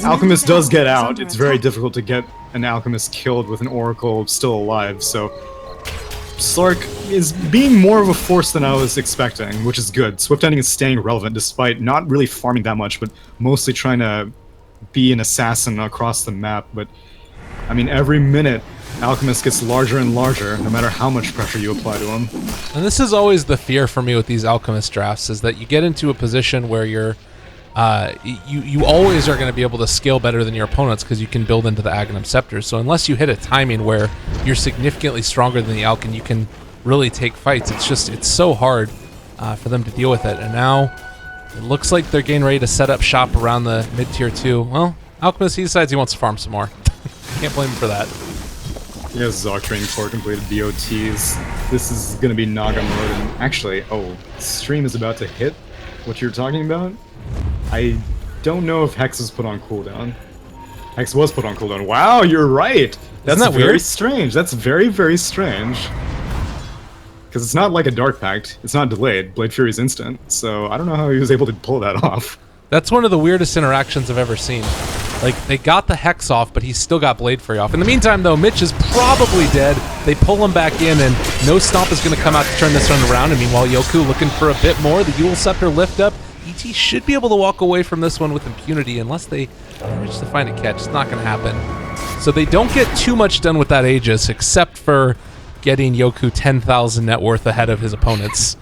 Alchemist does get out. It's very difficult to get an Alchemist killed with an Oracle still alive, so Slark is being more of a force than I was expecting, which is good. Swift Ending is staying relevant despite not really farming that much, but mostly trying to be an assassin across the map, but I mean, every minute Alchemist gets larger and larger, no matter how much pressure you apply to him. And this is always the fear for me with these Alchemist drafts, is that you get into a position where you're, you always are going to be able to scale better than your opponents because you can build into the Aghanim Scepter. So unless you hit a timing where you're significantly stronger than the Alch and you can really take fights, it's so hard for them to deal with it. And now it looks like they're getting ready to set up shop around the mid-tier 2. Well, Alchemist, he decides he wants to farm some more. Can't blame him for that. Yes, Zoctrain Core completed BOTs. This is going to be Naga mode, and actually, stream is about to hit what you're talking about. I don't know if Hex was put on cooldown. Hex was put on cooldown. Wow, you're right! That's Isn't that very weird? strange. That's very, very strange. Because it's not like a Dark Pact. It's not delayed. Blade Fury's instant, so I don't know how he was able to pull that off. That's one of the weirdest interactions I've ever seen. Like, they got the Hex off, but he's still got Blade Fury off. In the meantime, though, Mitch is probably dead. They pull him back in, and no Stomp is going to come out to turn this one around. And meanwhile, Yoku looking for a bit more. The Yule Scepter lift up. ET should be able to walk away from this one with impunity, unless they manage to find a catch. It's not going to happen. So they don't get too much done with that Aegis, except for getting Yoku 10,000 net worth ahead of his opponents,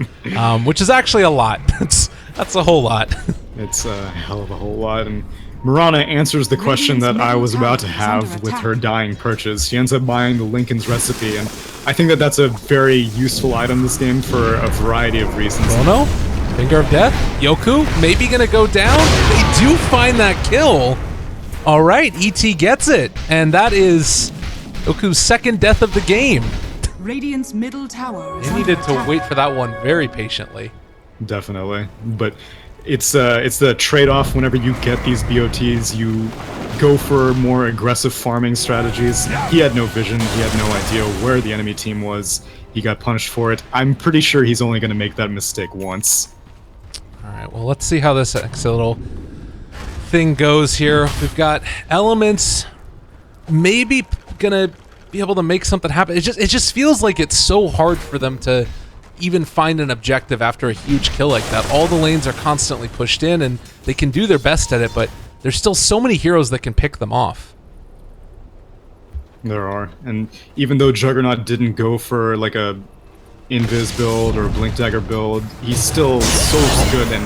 which is actually a lot. That's a whole lot. It's a hell of a whole lot, and Mirana answers the question that I was about to have with her dying purchase. She ends up buying the Lincoln's recipe, and I think that that's a very useful item this game for a variety of reasons. Oh no! Finger of Death? Yoku maybe gonna go down? They do find that kill! Alright, ET gets it, and that is Yoku's second death of the game. Radiant's middle tower is They needed to wait for that one very patiently. Definitely, but it's the trade-off. Whenever you get these BOTs, you go for more aggressive farming strategies. He had no vision. He had no idea where the enemy team was. He got punished for it. I'm pretty sure he's only going to make that mistake once. All right, well, let's see how this little thing goes here. We've got Elements maybe gonna be able to make something happen. It just feels like it's so hard for them to even find an objective after a huge kill like that. All the lanes are constantly pushed in, and they can do their best at it, but there's still so many heroes that can pick them off. There are, and even though Juggernaut didn't go for like a Invis build or a Blink Dagger build, he's still so good in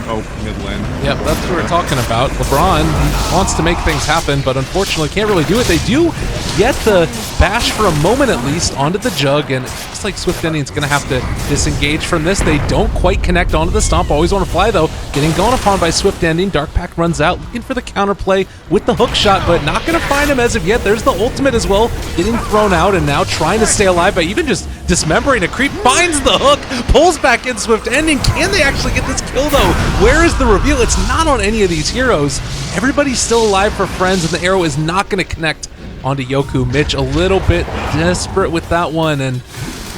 mid lane. Yep, that's what we're talking about. LeBron wants to make things happen, but unfortunately can't really do it. They do get the bash for a moment at least onto the Jug, and it looks like Swift Ending's going to have to disengage from this. They don't quite connect onto the Stomp. Always want to fly, though. Getting gone upon by Swift Ending. Dark Pact runs out, looking for the counterplay with the hook shot, but not going to find him as of yet. There's the ultimate as well, getting thrown out, and now trying to stay alive by even just dismembering a creep, finds the hook, pulls back in Swift Ending. Can they actually get this kill though? Where is the reveal? It's not on any of these heroes. Everybody's still alive for Friends, and the arrow is not going to connect onto Yoku. Mitch a little bit desperate with that one, and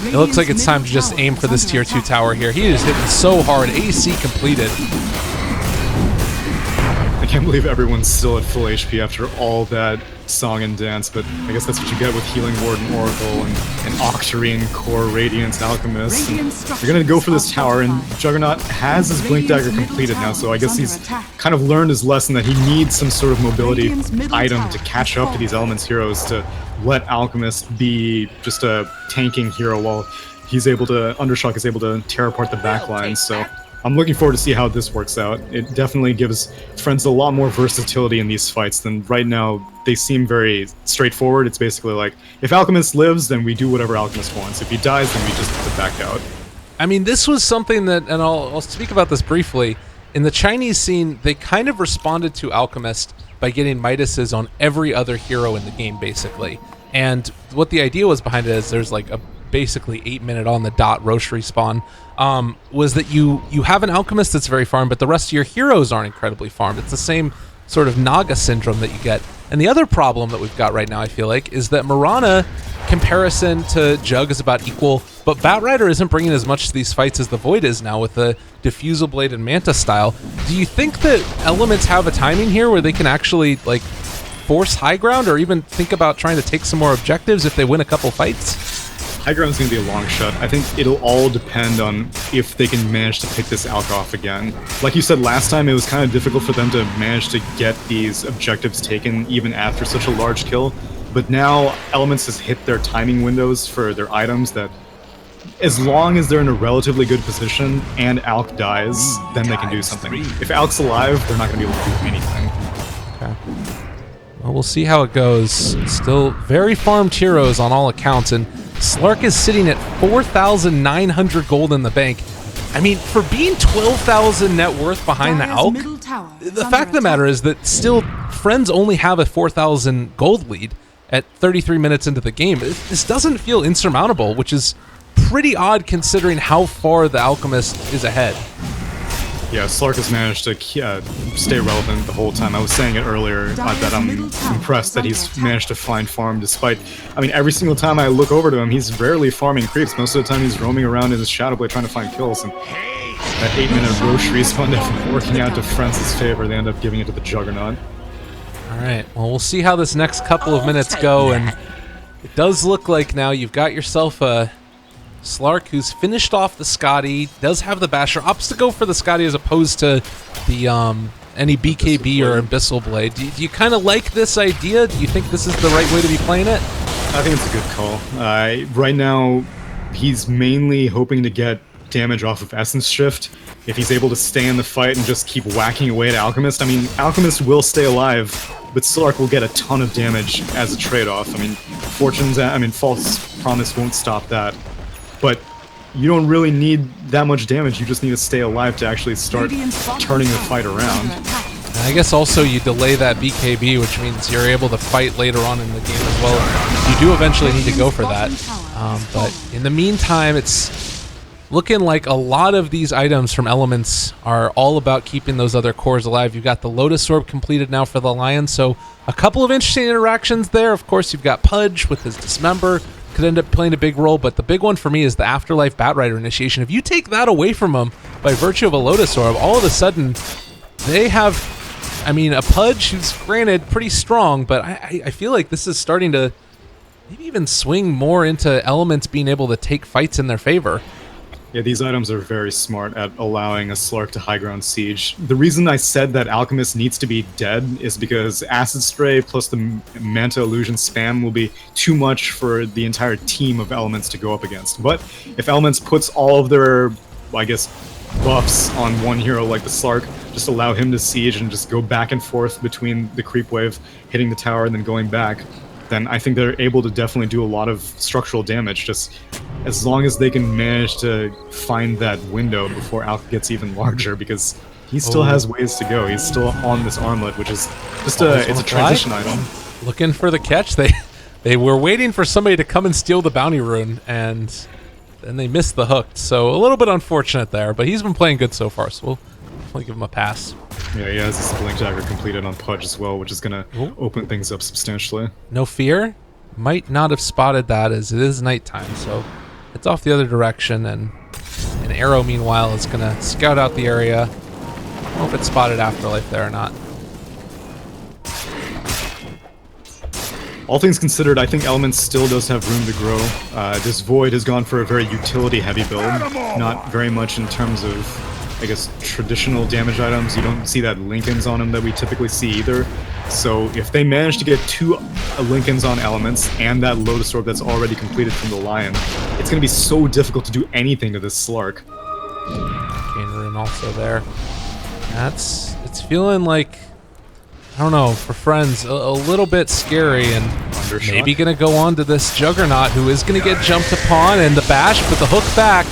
it looks like it's time to just aim for this tier 2 tower here. He is hitting so hard. AC completed. I can't believe everyone's still at full HP after all that song and dance, but I guess that's what you get with Healing Ward and Oracle and Octarine, Core, Radiance, Alchemist. And you're gonna go for this tower, and Juggernaut has his Blink Dagger completed now, so I guess he's kind of learned his lesson that he needs some sort of mobility item to catch up to these Elements heroes to let Alchemist be just a tanking hero while he's able to, Undershock is able to tear apart the backline, so I'm looking forward to see how this works out. It definitely gives Friends a lot more versatility in these fights than right now. They seem very straightforward. It's basically like, if Alchemist lives, then we do whatever Alchemist wants. If he dies, then we just put back out. I mean, this was something that, and I'll speak about this briefly, in the Chinese scene, they kind of responded to Alchemist by getting Midases on every other hero in the game, basically. And what the idea was behind it is there's like a basically 8-minute on the dot Roche respawn, was that you have an Alchemist that's very farmed, but the rest of your heroes aren't incredibly farmed. It's the same sort of Naga syndrome that you get. And the other problem that we've got right now, I feel like, is that Mirana comparison to Jug is about equal, but Batrider isn't bringing as much to these fights as the Void is now with the Diffusal Blade and Manta style. Do you think that Elements have a timing here where they can actually like force high ground, or even think about trying to take some more objectives if they win a couple fights? High ground's going to be a long shot. I think it'll all depend on if they can manage to pick this Alk off again. Like you said last time, it was kind of difficult for them to manage to get these objectives taken even after such a large kill. But now Elements has hit their timing windows for their items that as long as they're in a relatively good position and Alk dies, then they can do something. If Alk's alive, they're not going to be able to do anything. Okay. Well, we'll see how it goes. Still very farmed heroes on all accounts, and Slark is sitting at 4,900 gold in the bank. I mean, for being 12,000 net worth behind the Alk, the fact of the matter is that still Friends only have a 4,000 gold lead at 33 minutes into the game. This doesn't feel insurmountable, which is pretty odd considering how far the Alchemist is ahead. Yeah, Slark has managed to stay relevant the whole time. I was saying it earlier that I'm impressed that he's managed to find farm despite, I mean, every single time I look over to him, he's rarely farming creeps. Most of the time he's roaming around in his Shadow Blade trying to find kills, and that 8-minute Roche respawn definitely working out to Friends' favor. They end up giving it to the Juggernaut. Alright, well, we'll see how this next couple of minutes go, and it does look like now you've got yourself a Slark who's finished off the Scotty, does have the Basher, opts to go for the Scotty as opposed to the any BKB or Abyssal Blade. Do you kind of like this idea? Do you think this is the right way to be playing it? I think it's a good call. Right now, he's mainly hoping to get damage off of Essence Shift. If he's able to stay in the fight and just keep whacking away at Alchemist, I mean, Alchemist will stay alive, but Slark will get a ton of damage as a trade-off. I mean, False Promise won't stop that. But you don't really need that much damage, you just need to stay alive to actually start turning the fight around. I guess also you delay that BKB, which means you're able to fight later on in the game as well. You do eventually need to go for that. But in the meantime, it's looking like a lot of these items from Elements are all about keeping those other cores alive. You've got the Lotus Orb completed now for the Lion, so a couple of interesting interactions there. Of course, you've got Pudge with his Dismember. Could end up playing a big role, but the big one for me is the Afterlife Batrider initiation. If you take that away from them by virtue of a Lotus Orb, all of a sudden they have, I mean, a Pudge who's granted pretty strong, but I feel like this is starting to maybe even swing more into Elements being able to take fights in their favor. Yeah, these items are very smart at allowing a Slark to high ground siege. The reason I said that Alchemist needs to be dead is because Acid Stray plus the Manta Illusion spam will be too much for the entire team of Elements to go up against. But if Elements puts all of their, I guess, buffs on one hero like the Slark, just allow him to siege and just go back and forth between the creep wave, hitting the tower and then going back, then I think they're able to definitely do a lot of structural damage, just as long as they can manage to find that window before Alk gets even larger, because he still has ways to go. He's still on this armlet, which is just it's a transition item. Looking for the catch. They were waiting for somebody to come and steal the bounty rune, and and they missed the hook. So a little bit unfortunate there, but he's been playing good so far, so we'll definitely give him a pass. Yeah, he has his Blink Dagger completed on Pudge as well, which is going to open things up substantially. No fear. Might not have spotted that as it is nighttime, so it's off the other direction, and an arrow, meanwhile, is going to scout out the area. I don't know if it spotted Afterlife there or not. All things considered, I think Elements still does have room to grow. This Void has gone for a very utility-heavy build, not very much in terms of, I guess, traditional damage items. You don't see that Lincolns on them that we typically see either. So if they manage to get 2 Lincolns on Elements and that Lotus Orb that's already completed from the Lion, it's going to be so difficult to do anything to this Slark. Cane Rune also there. It's feeling like, I don't know, for Friends, a little bit scary, and Undershock. maybe going to go on to this Juggernaut, who is going to get jumped upon, and the bash, but the hook back.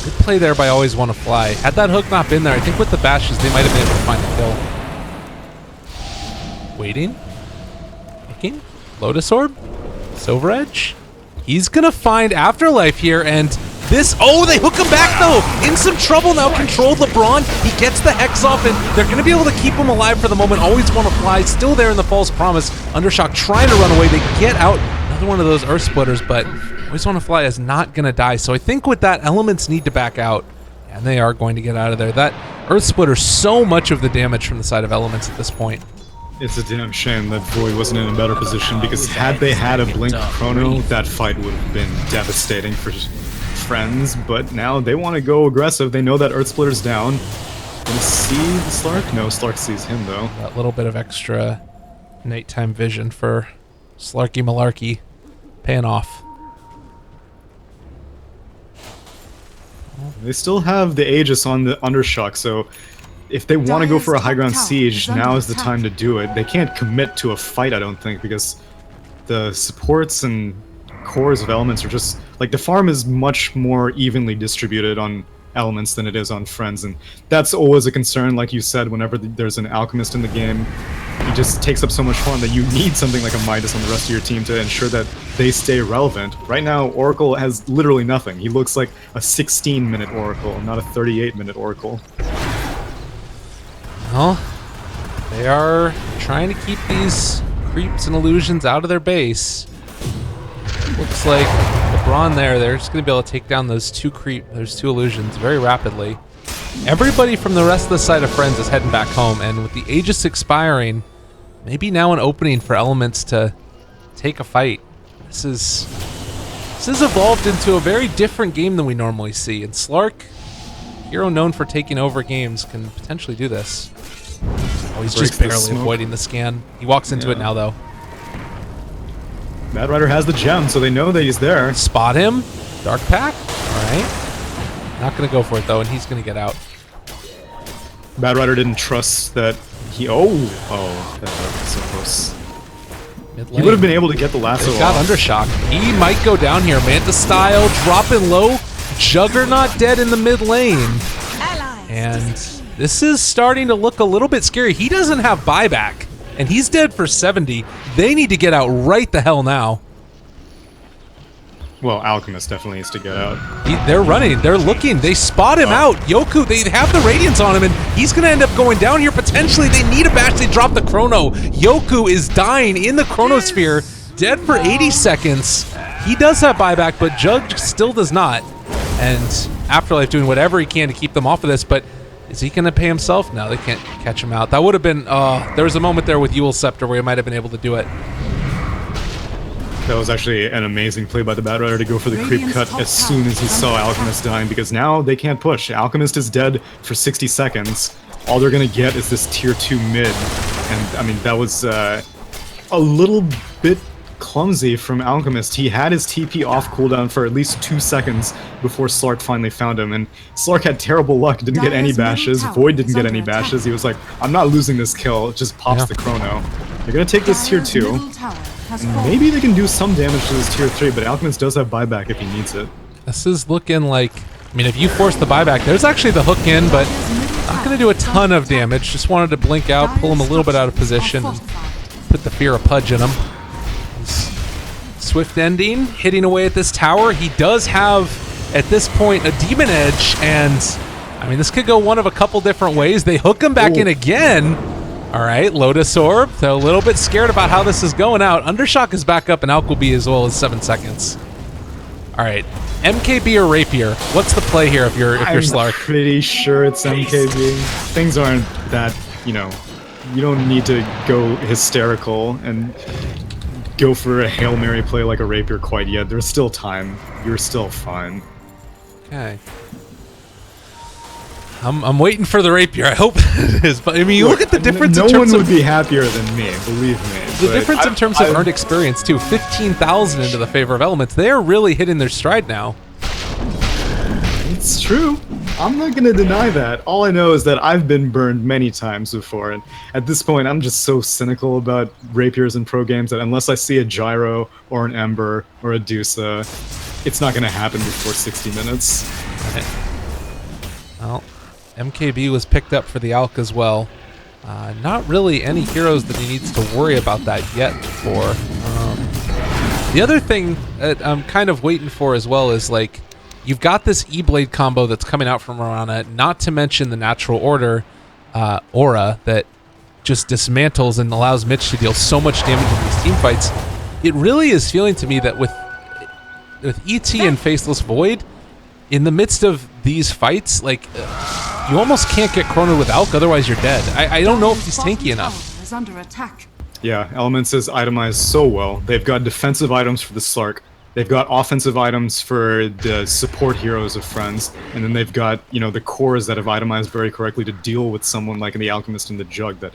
Good play there by Always Wanna Fly. Had that hook not been there, I think with the bashes, they might have been able to find the kill. Waiting. Looking. Lotus Orb. Silver Edge. He's going to find Afterlife here, and this... Oh, they hook him back, though! In some trouble now, controlled LeBron. He gets the Hex off, and they're going to be able to keep him alive for the moment. Always Wanna Fly, still there in the False Promise. Undershock trying to run away. They get out. Another one of those Earth Splitters, but Always Wanna Fly is not going to die. So I think with that, Elements need to back out, and they are going to get out of there. That Earth Splitter, so much of the damage from the side of Elements at this point. It's a damn shame that Void wasn't in a better position, because had they had a Blink Chrono, that fight would have been devastating for Friends, but now they want to go aggressive. They know that Earth Splitter's down. Gonna see the Slark? No, Slark sees him, though. That little bit of extra nighttime vision for Slarky Malarkey paying off. They still have the Aegis on the Undershock, so if they want to go for a high ground siege, now is the time to do it. They can't commit to a fight, I don't think, because the supports and cores of Elements are just... Like, the farm is much more evenly distributed on Elements than it is on Friends, and that's always a concern, like you said, whenever there's an Alchemist in the game. He just takes up so much farm that you need something like a Midas on the rest of your team to ensure that they stay relevant. Right now, Oracle has literally nothing. He looks like a 16-minute Oracle, not a 38-minute Oracle. Well, they are trying to keep these creeps and illusions out of their base. Looks like LeBron they're just going to be able to take down those 2 illusions very rapidly. Everybody from the rest of the side of Friends is heading back home, and with the Aegis expiring, maybe now an opening for Elements to take a fight. This has evolved into a very different game than we normally see, and Slark, hero known for taking over games, can potentially do this. Oh, he's just barely avoiding the scan. He walks into it now, though. Mad Rider has the gem, so they know that he's there. Spot him. Dark Pack. All right. Not going to go for it, though, and he's going to get out. Mad Rider didn't trust that he... Oh, that was so close. He would have been able to get the lasso off. Got Undershock. He might go down here. Manta style, dropping low. Juggernaut dead in the mid lane. And this is starting to look a little bit scary. He doesn't have buyback, and he's dead for 70. They need to get out right the hell now. Well, Alchemist definitely needs to get out. They're running. They're looking. They spot him out. Yoku, they have the Radiance on him, and he's going to end up going down here. Potentially, they need a bash. They drop the Chrono. Yoku is dying in the Chronosphere, dead for 80 seconds. He does have buyback, but Jug still does not. And Afterlife doing whatever he can to keep them off of this, but is he going to pay himself? No, they can't catch him out. That would have been... there was a moment there with Yule's Scepter where he might have been able to do it. That was actually an amazing play by the Bad Rider to go for the creep cut as soon as he saw Alchemist dying, because now they can't push. Alchemist is dead for 60 seconds. All they're going to get is this tier 2 mid. And, I mean, that was a little bit clumsy from Alchemist. He had his TP off cooldown for at least 2 seconds before Slark finally found him, and Slark had terrible luck, didn't get any bashes, Void didn't get any bashes. He was like, I'm not losing this kill, it just pops the Chrono. They're gonna take this tier 2, and maybe they can do some damage to this tier 3, but Alchemist does have buyback if he needs it. This is looking like, I mean, if you force the buyback, there's actually the hook in, but not gonna do a ton of damage. Just wanted to blink out, pull him a little bit out of position, and put the Fear of Pudge in him. Swift ending, hitting away at this tower. He does have at this point a Demon Edge, and I mean, this could go one of a couple different ways. They hook him back in again. All right, Lotus Orb. They're a little bit scared about how this is going out. Undershock is back up, and Alk will be as well as 7 seconds. All right, MKB or Rapier? What's the play here if you're Slark? I'm pretty sure it's MKB. Things aren't that, you know, you don't need to go hysterical and go for a Hail Mary play like a Rapier quite yet. There's still time. You're still fine. Okay. I'm waiting for the Rapier. I hope it is. But I mean, you look at the difference in terms of... No one would be happier than me, believe me. The difference in terms of earned experience, too. 15,000 into the favor of Elements. They're really hitting their stride now. It's true. I'm not going to deny that. All I know is that I've been burned many times before, and at this point, I'm just so cynical about Rapiers in pro games that unless I see a Gyro or an Ember or a Dusa, it's not going to happen before 60 minutes. Right. Well, MKB was picked up for the Alk as well. Not really any heroes that he needs to worry about that yet for. The other thing that I'm kind of waiting for as well is, like, you've got this E-Blade combo that's coming out from Mirana, not to mention the Natural Order aura that just dismantles and allows Mitch to deal so much damage in these team fights. It really is feeling to me that with ET and Faceless Void, in the midst of these fights, like, you almost can't get chronoed with Alk, otherwise you're dead. I don't know if he's tanky enough. Is under attack. Yeah, Elements is itemized so well. They've got defensive items for the Slark. They've got offensive items for the support heroes of Friends, and then they've got, you know, the cores that have itemized very correctly to deal with someone like the Alchemist and the Jug that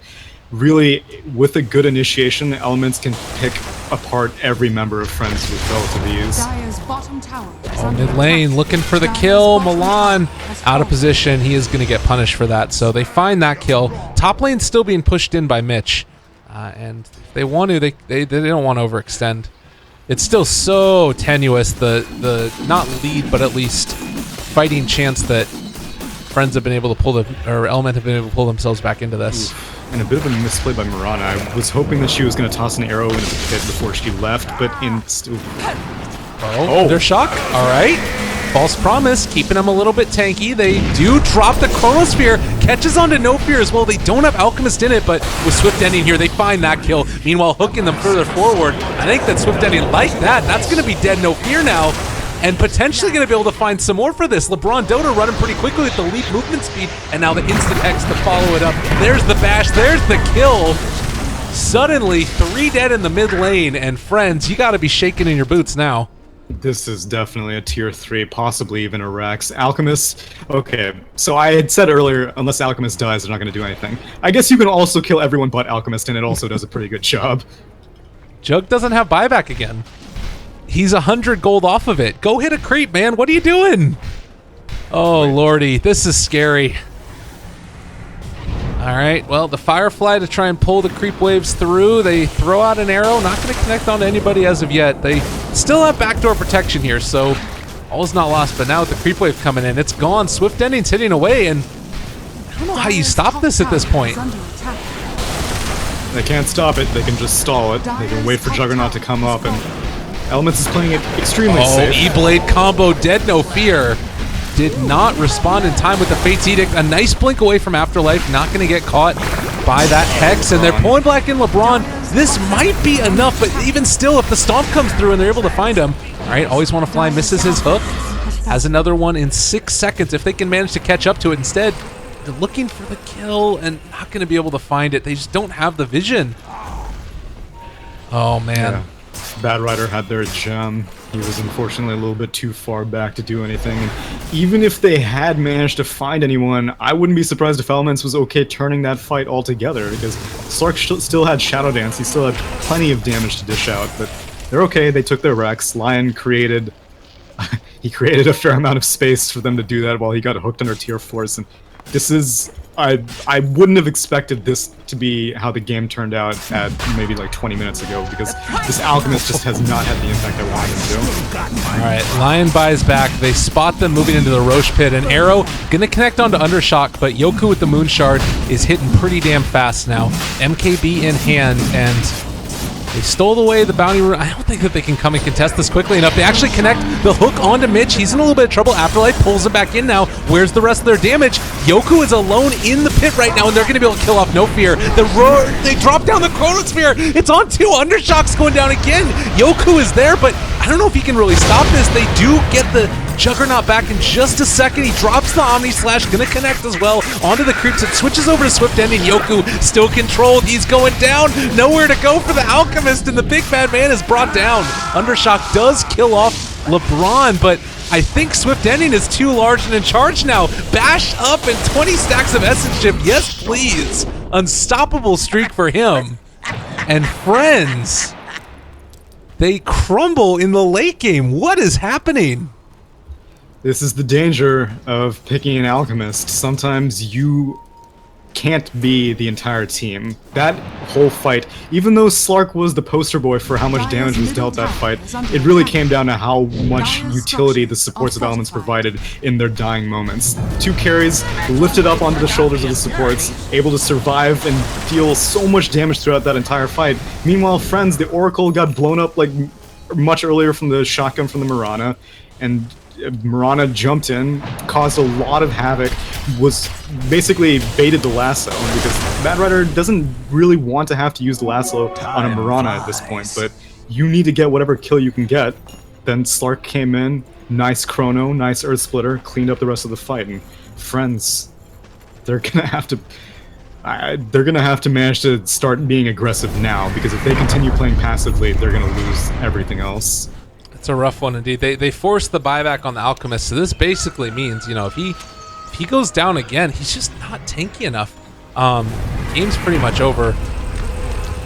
really, with a good initiation, Elements can pick apart every member of Friends with relative ease. Dire's bottom tower is Oh, under mid lane, attack. looking for the Dire's kill. bottom Milan tower has out of fallen. position. He is going to get punished for that. So they find that kill. Top lane still being pushed in by Mitch. And if they want to, they don't want to overextend. It's still so tenuous, the not lead, but at least fighting chance that Friends have been able to pull or Element have been able to pull themselves back into this. And a bit of a misplay by Mirana. I was hoping that she was going to toss an arrow into the pit before she left, but Undershock. All right. False Promise, keeping them a little bit tanky. They do drop the Chronosphere. Catches onto No Fear as well. They don't have Alchemist in it, but with Swift Ending here, they find that kill. Meanwhile, hooking them further forward. I think that Swift Ending like that. That's going to be dead No Fear now. And potentially going to be able to find some more for this. LeBron Dota running pretty quickly with the leap movement speed, and now the instant X to follow it up. There's the bash, there's the kill. Suddenly, 3 dead in the mid lane, and Friends, you got to be shaking in your boots now. This is definitely a tier 3, possibly even a Rex. Alchemist, okay, so I had said earlier, unless Alchemist dies, they're not going to do anything. I guess you can also kill everyone but Alchemist, and it also does a pretty good job. Jug doesn't have buyback again. He's 100 gold off of it. Go hit a creep, man. What are you doing? Oh, lordy. This is scary. All right. Well, the Firefly to try and pull the creep waves through. They throw out an arrow. Not going to connect onto anybody as of yet. They still have backdoor protection here, so all is not lost. But now with the creep wave coming in, it's gone. Swift Ending's hitting away, and I don't know how you stop this at this point. They can't stop it. They can just stall it. They can wait for Juggernaut to come up, and Elements is playing it extremely safe. E-Blade combo, dead No Fear. Did not respond in time with the Fate's Edict. A nice blink away from Afterlife. Not going to get caught by that Hex. And they're pulling back in LeBron. This might be enough, but even still, if the Stomp comes through and they're able to find him. All right, Always Want to Fly misses his hook. Has another one in 6 seconds. If they can manage to catch up to it instead, they're looking for the kill and not going to be able to find it. They just don't have the vision. Oh, man. Yeah. Bad Rider had their gem. He was unfortunately a little bit too far back to do anything. And even if they had managed to find anyone, I wouldn't be surprised if Elements was okay turning that fight altogether, because Slark still had Shadow Dance. He still had plenty of damage to dish out, but they're okay. They took their Rex. Lion created he created a fair amount of space for them to do that while he got hooked under tier 4s. And this is... I wouldn't have expected this to be how the game turned out at maybe like 20 minutes ago, because this Alchemist just has not had the impact I wanted him to. Alright, Lion buys back. They spot them moving into the Roche pit. And Arrow gonna connect onto Undershock, but Yoku with the Moon Shard is hitting pretty damn fast now. MKB in hand, and They stole away the bounty room. I don't think that they can come and contest this quickly enough. They actually connect the hook onto Mitch. He's in a little bit of trouble. Afterlife pulls him back in now. Where's the rest of their damage? Yoku is alone in the pit right now, and they're going to be able to kill off No Fear. They drop down the Chronosphere. It's on 2. Undershock's going down again. Yoku is there, but I don't know if he can really stop this. They do get the Juggernaut back in just a second. He drops the Omni Slash, gonna connect as well onto the creeps. It switches over to Swift Ending. Yoku still controlled. He's going down. Nowhere to go for the Alchemist, and the big bad man is brought down. Undershock does kill off LeBron, but I think Swift Ending is too large and in charge now. Bash up and 20 stacks of Essence Chip. Yes, please. Unstoppable streak for him. And friends, they crumble in the late game. What is happening? This is the danger of picking an alchemist. Sometimes you can't be the entire team. That whole fight, even though Slark was the poster boy for how much damage was dealt that fight, it really came down to how much utility the supports of Elements provided in their dying moments. 2 carries lifted up onto the shoulders of the supports, able to survive and deal so much damage throughout that entire fight. Meanwhile, friends, the Oracle got blown up like much earlier from the shotgun from the Mirana, and Mirana jumped in, caused a lot of havoc, was basically baited the lasso, because Bad Rider doesn't really want to have to use the lasso on a Mirana at this point, but you need to get whatever kill you can get. Then Slark came in, nice chrono, nice Earth Splitter, cleaned up the rest of the fight, and friends, they're gonna have to manage to start being aggressive now, because if they continue playing passively, they're gonna lose everything else. It's a rough one indeed. They forced the buyback on the Alchemist, so this basically means, you know, if he goes down again, he's just not tanky enough. Game's pretty much over.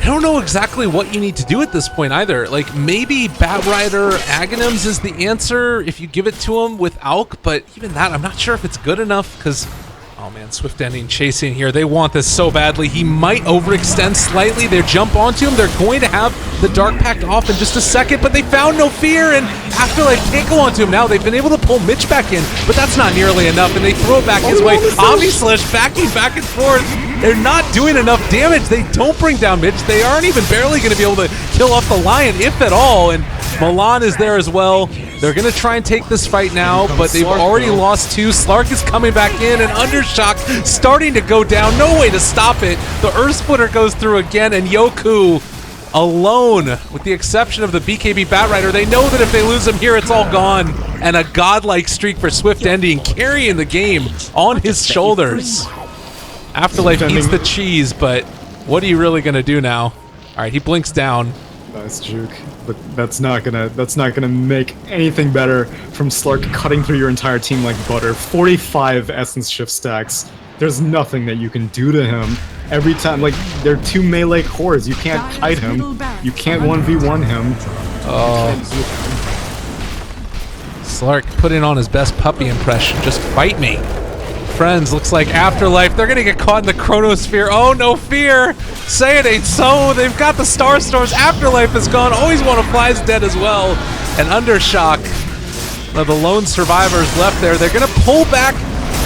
I don't know exactly what you need to do at this point either. Like, maybe Bat Rider Aghanims is the answer if you give it to him with Alk, but even that, I'm not sure if it's good enough, because oh man, Swift Ending chasing here. They want this so badly. He might overextend slightly. They jump onto him. They're going to have the Dark Pact off in just a second, but they found No Fear, and Afterlife can't go onto him now. They've been able to pull Mitch back in, but that's not nearly enough, and they throw it back his way. Omni Slash backing back and forth. They're not doing enough damage. They don't bring down Mitch. They aren't even barely going to be able to kill off the Lion, if at all, and Milan is there as well. They're going to try and take this fight now, but they've already lost 2. Slark is coming back in, and Undershock starting to go down. No way to stop it. The Earth Splitter goes through again, and Yoku alone, with the exception of the BKB Bat Rider. They know that if they lose him here, it's all gone. And a godlike streak for Swift Ending, carrying the game on his shoulders. Afterlife eats the cheese, but what are you really going to do now? All right, he blinks down. Nice juke, but that's not gonna make anything better from Slark cutting through your entire team like butter. 45 Essence Shift stacks. There's nothing that you can do to him. Every time, like, they're 2 melee cores. You can't kite him. You can't 1v1 him. Oh. Slark putting on his best puppy impression. Just fight me. Friends, looks like Afterlife. They're gonna get caught in the Chronosphere. Oh, No Fear. Say it ain't so. They've got the Star Storms. Afterlife is gone. Always Want to Fly is dead as well. And Undershock, the lone survivors left there. They're gonna pull back.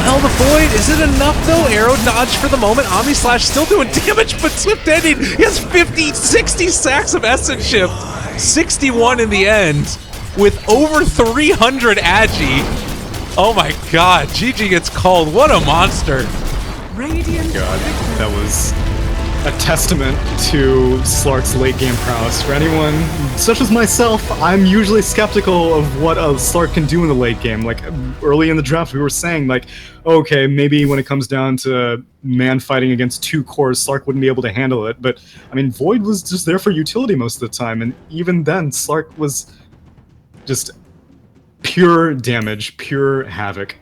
Well, the Void, is it enough though? Arrow dodge for the moment. Omni Slash still doing damage, but Swift Ending, he has 50, 60 stacks of Essence Shift. 61 in the end, with over 300 Agi. Oh my god, GG gets called. What a monster. Radiant God, that was a testament to Slark's late game prowess. For anyone such as myself, I'm usually skeptical of what a Slark can do in the late game. Like, early in the draft, we were saying, like, okay, maybe when it comes down to man fighting against 2 cores, Slark wouldn't be able to handle it. But, I mean, Void was just there for utility most of the time, and even then, Slark was just pure damage, pure havoc.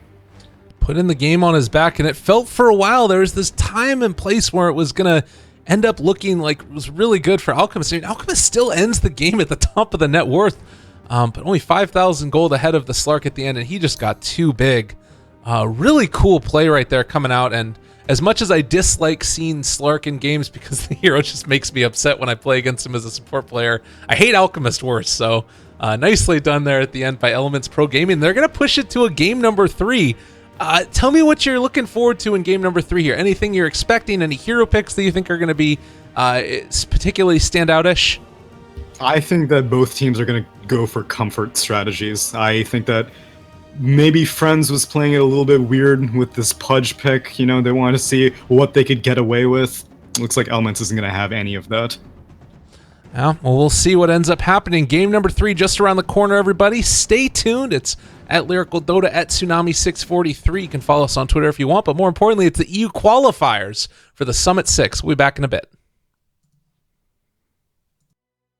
Put in the game on his back, and it felt for a while there was this time and place where it was gonna end up looking like it was really good for Alchemist. I mean, Alchemist still ends the game at the top of the net worth, but only 5,000 gold ahead of the Slark at the end, and he just got too big. Really cool play right there coming out, and as much as I dislike seeing Slark in games because the hero just makes me upset when I play against him as a support player, I hate Alchemist worse, so nicely done there at the end by Elements Pro Gaming. They're going to push it to a game number 3. Tell me what you're looking forward to in game number 3 here. Anything you're expecting? Any hero picks that you think are going to be particularly standout-ish? I think that both teams are going to go for comfort strategies. I think that maybe Friends was playing it a little bit weird with this Pudge pick. They wanted to see what they could get away with. Looks like Elements isn't going to have any of that. Yeah, well, we'll see what ends up happening. Game number 3 just around the corner, everybody. Stay tuned. It's at Lyrical Dota, at Tsunami643. You can follow us on Twitter if you want, but more importantly, it's the EU qualifiers for the Summit 6. We'll be back in a bit.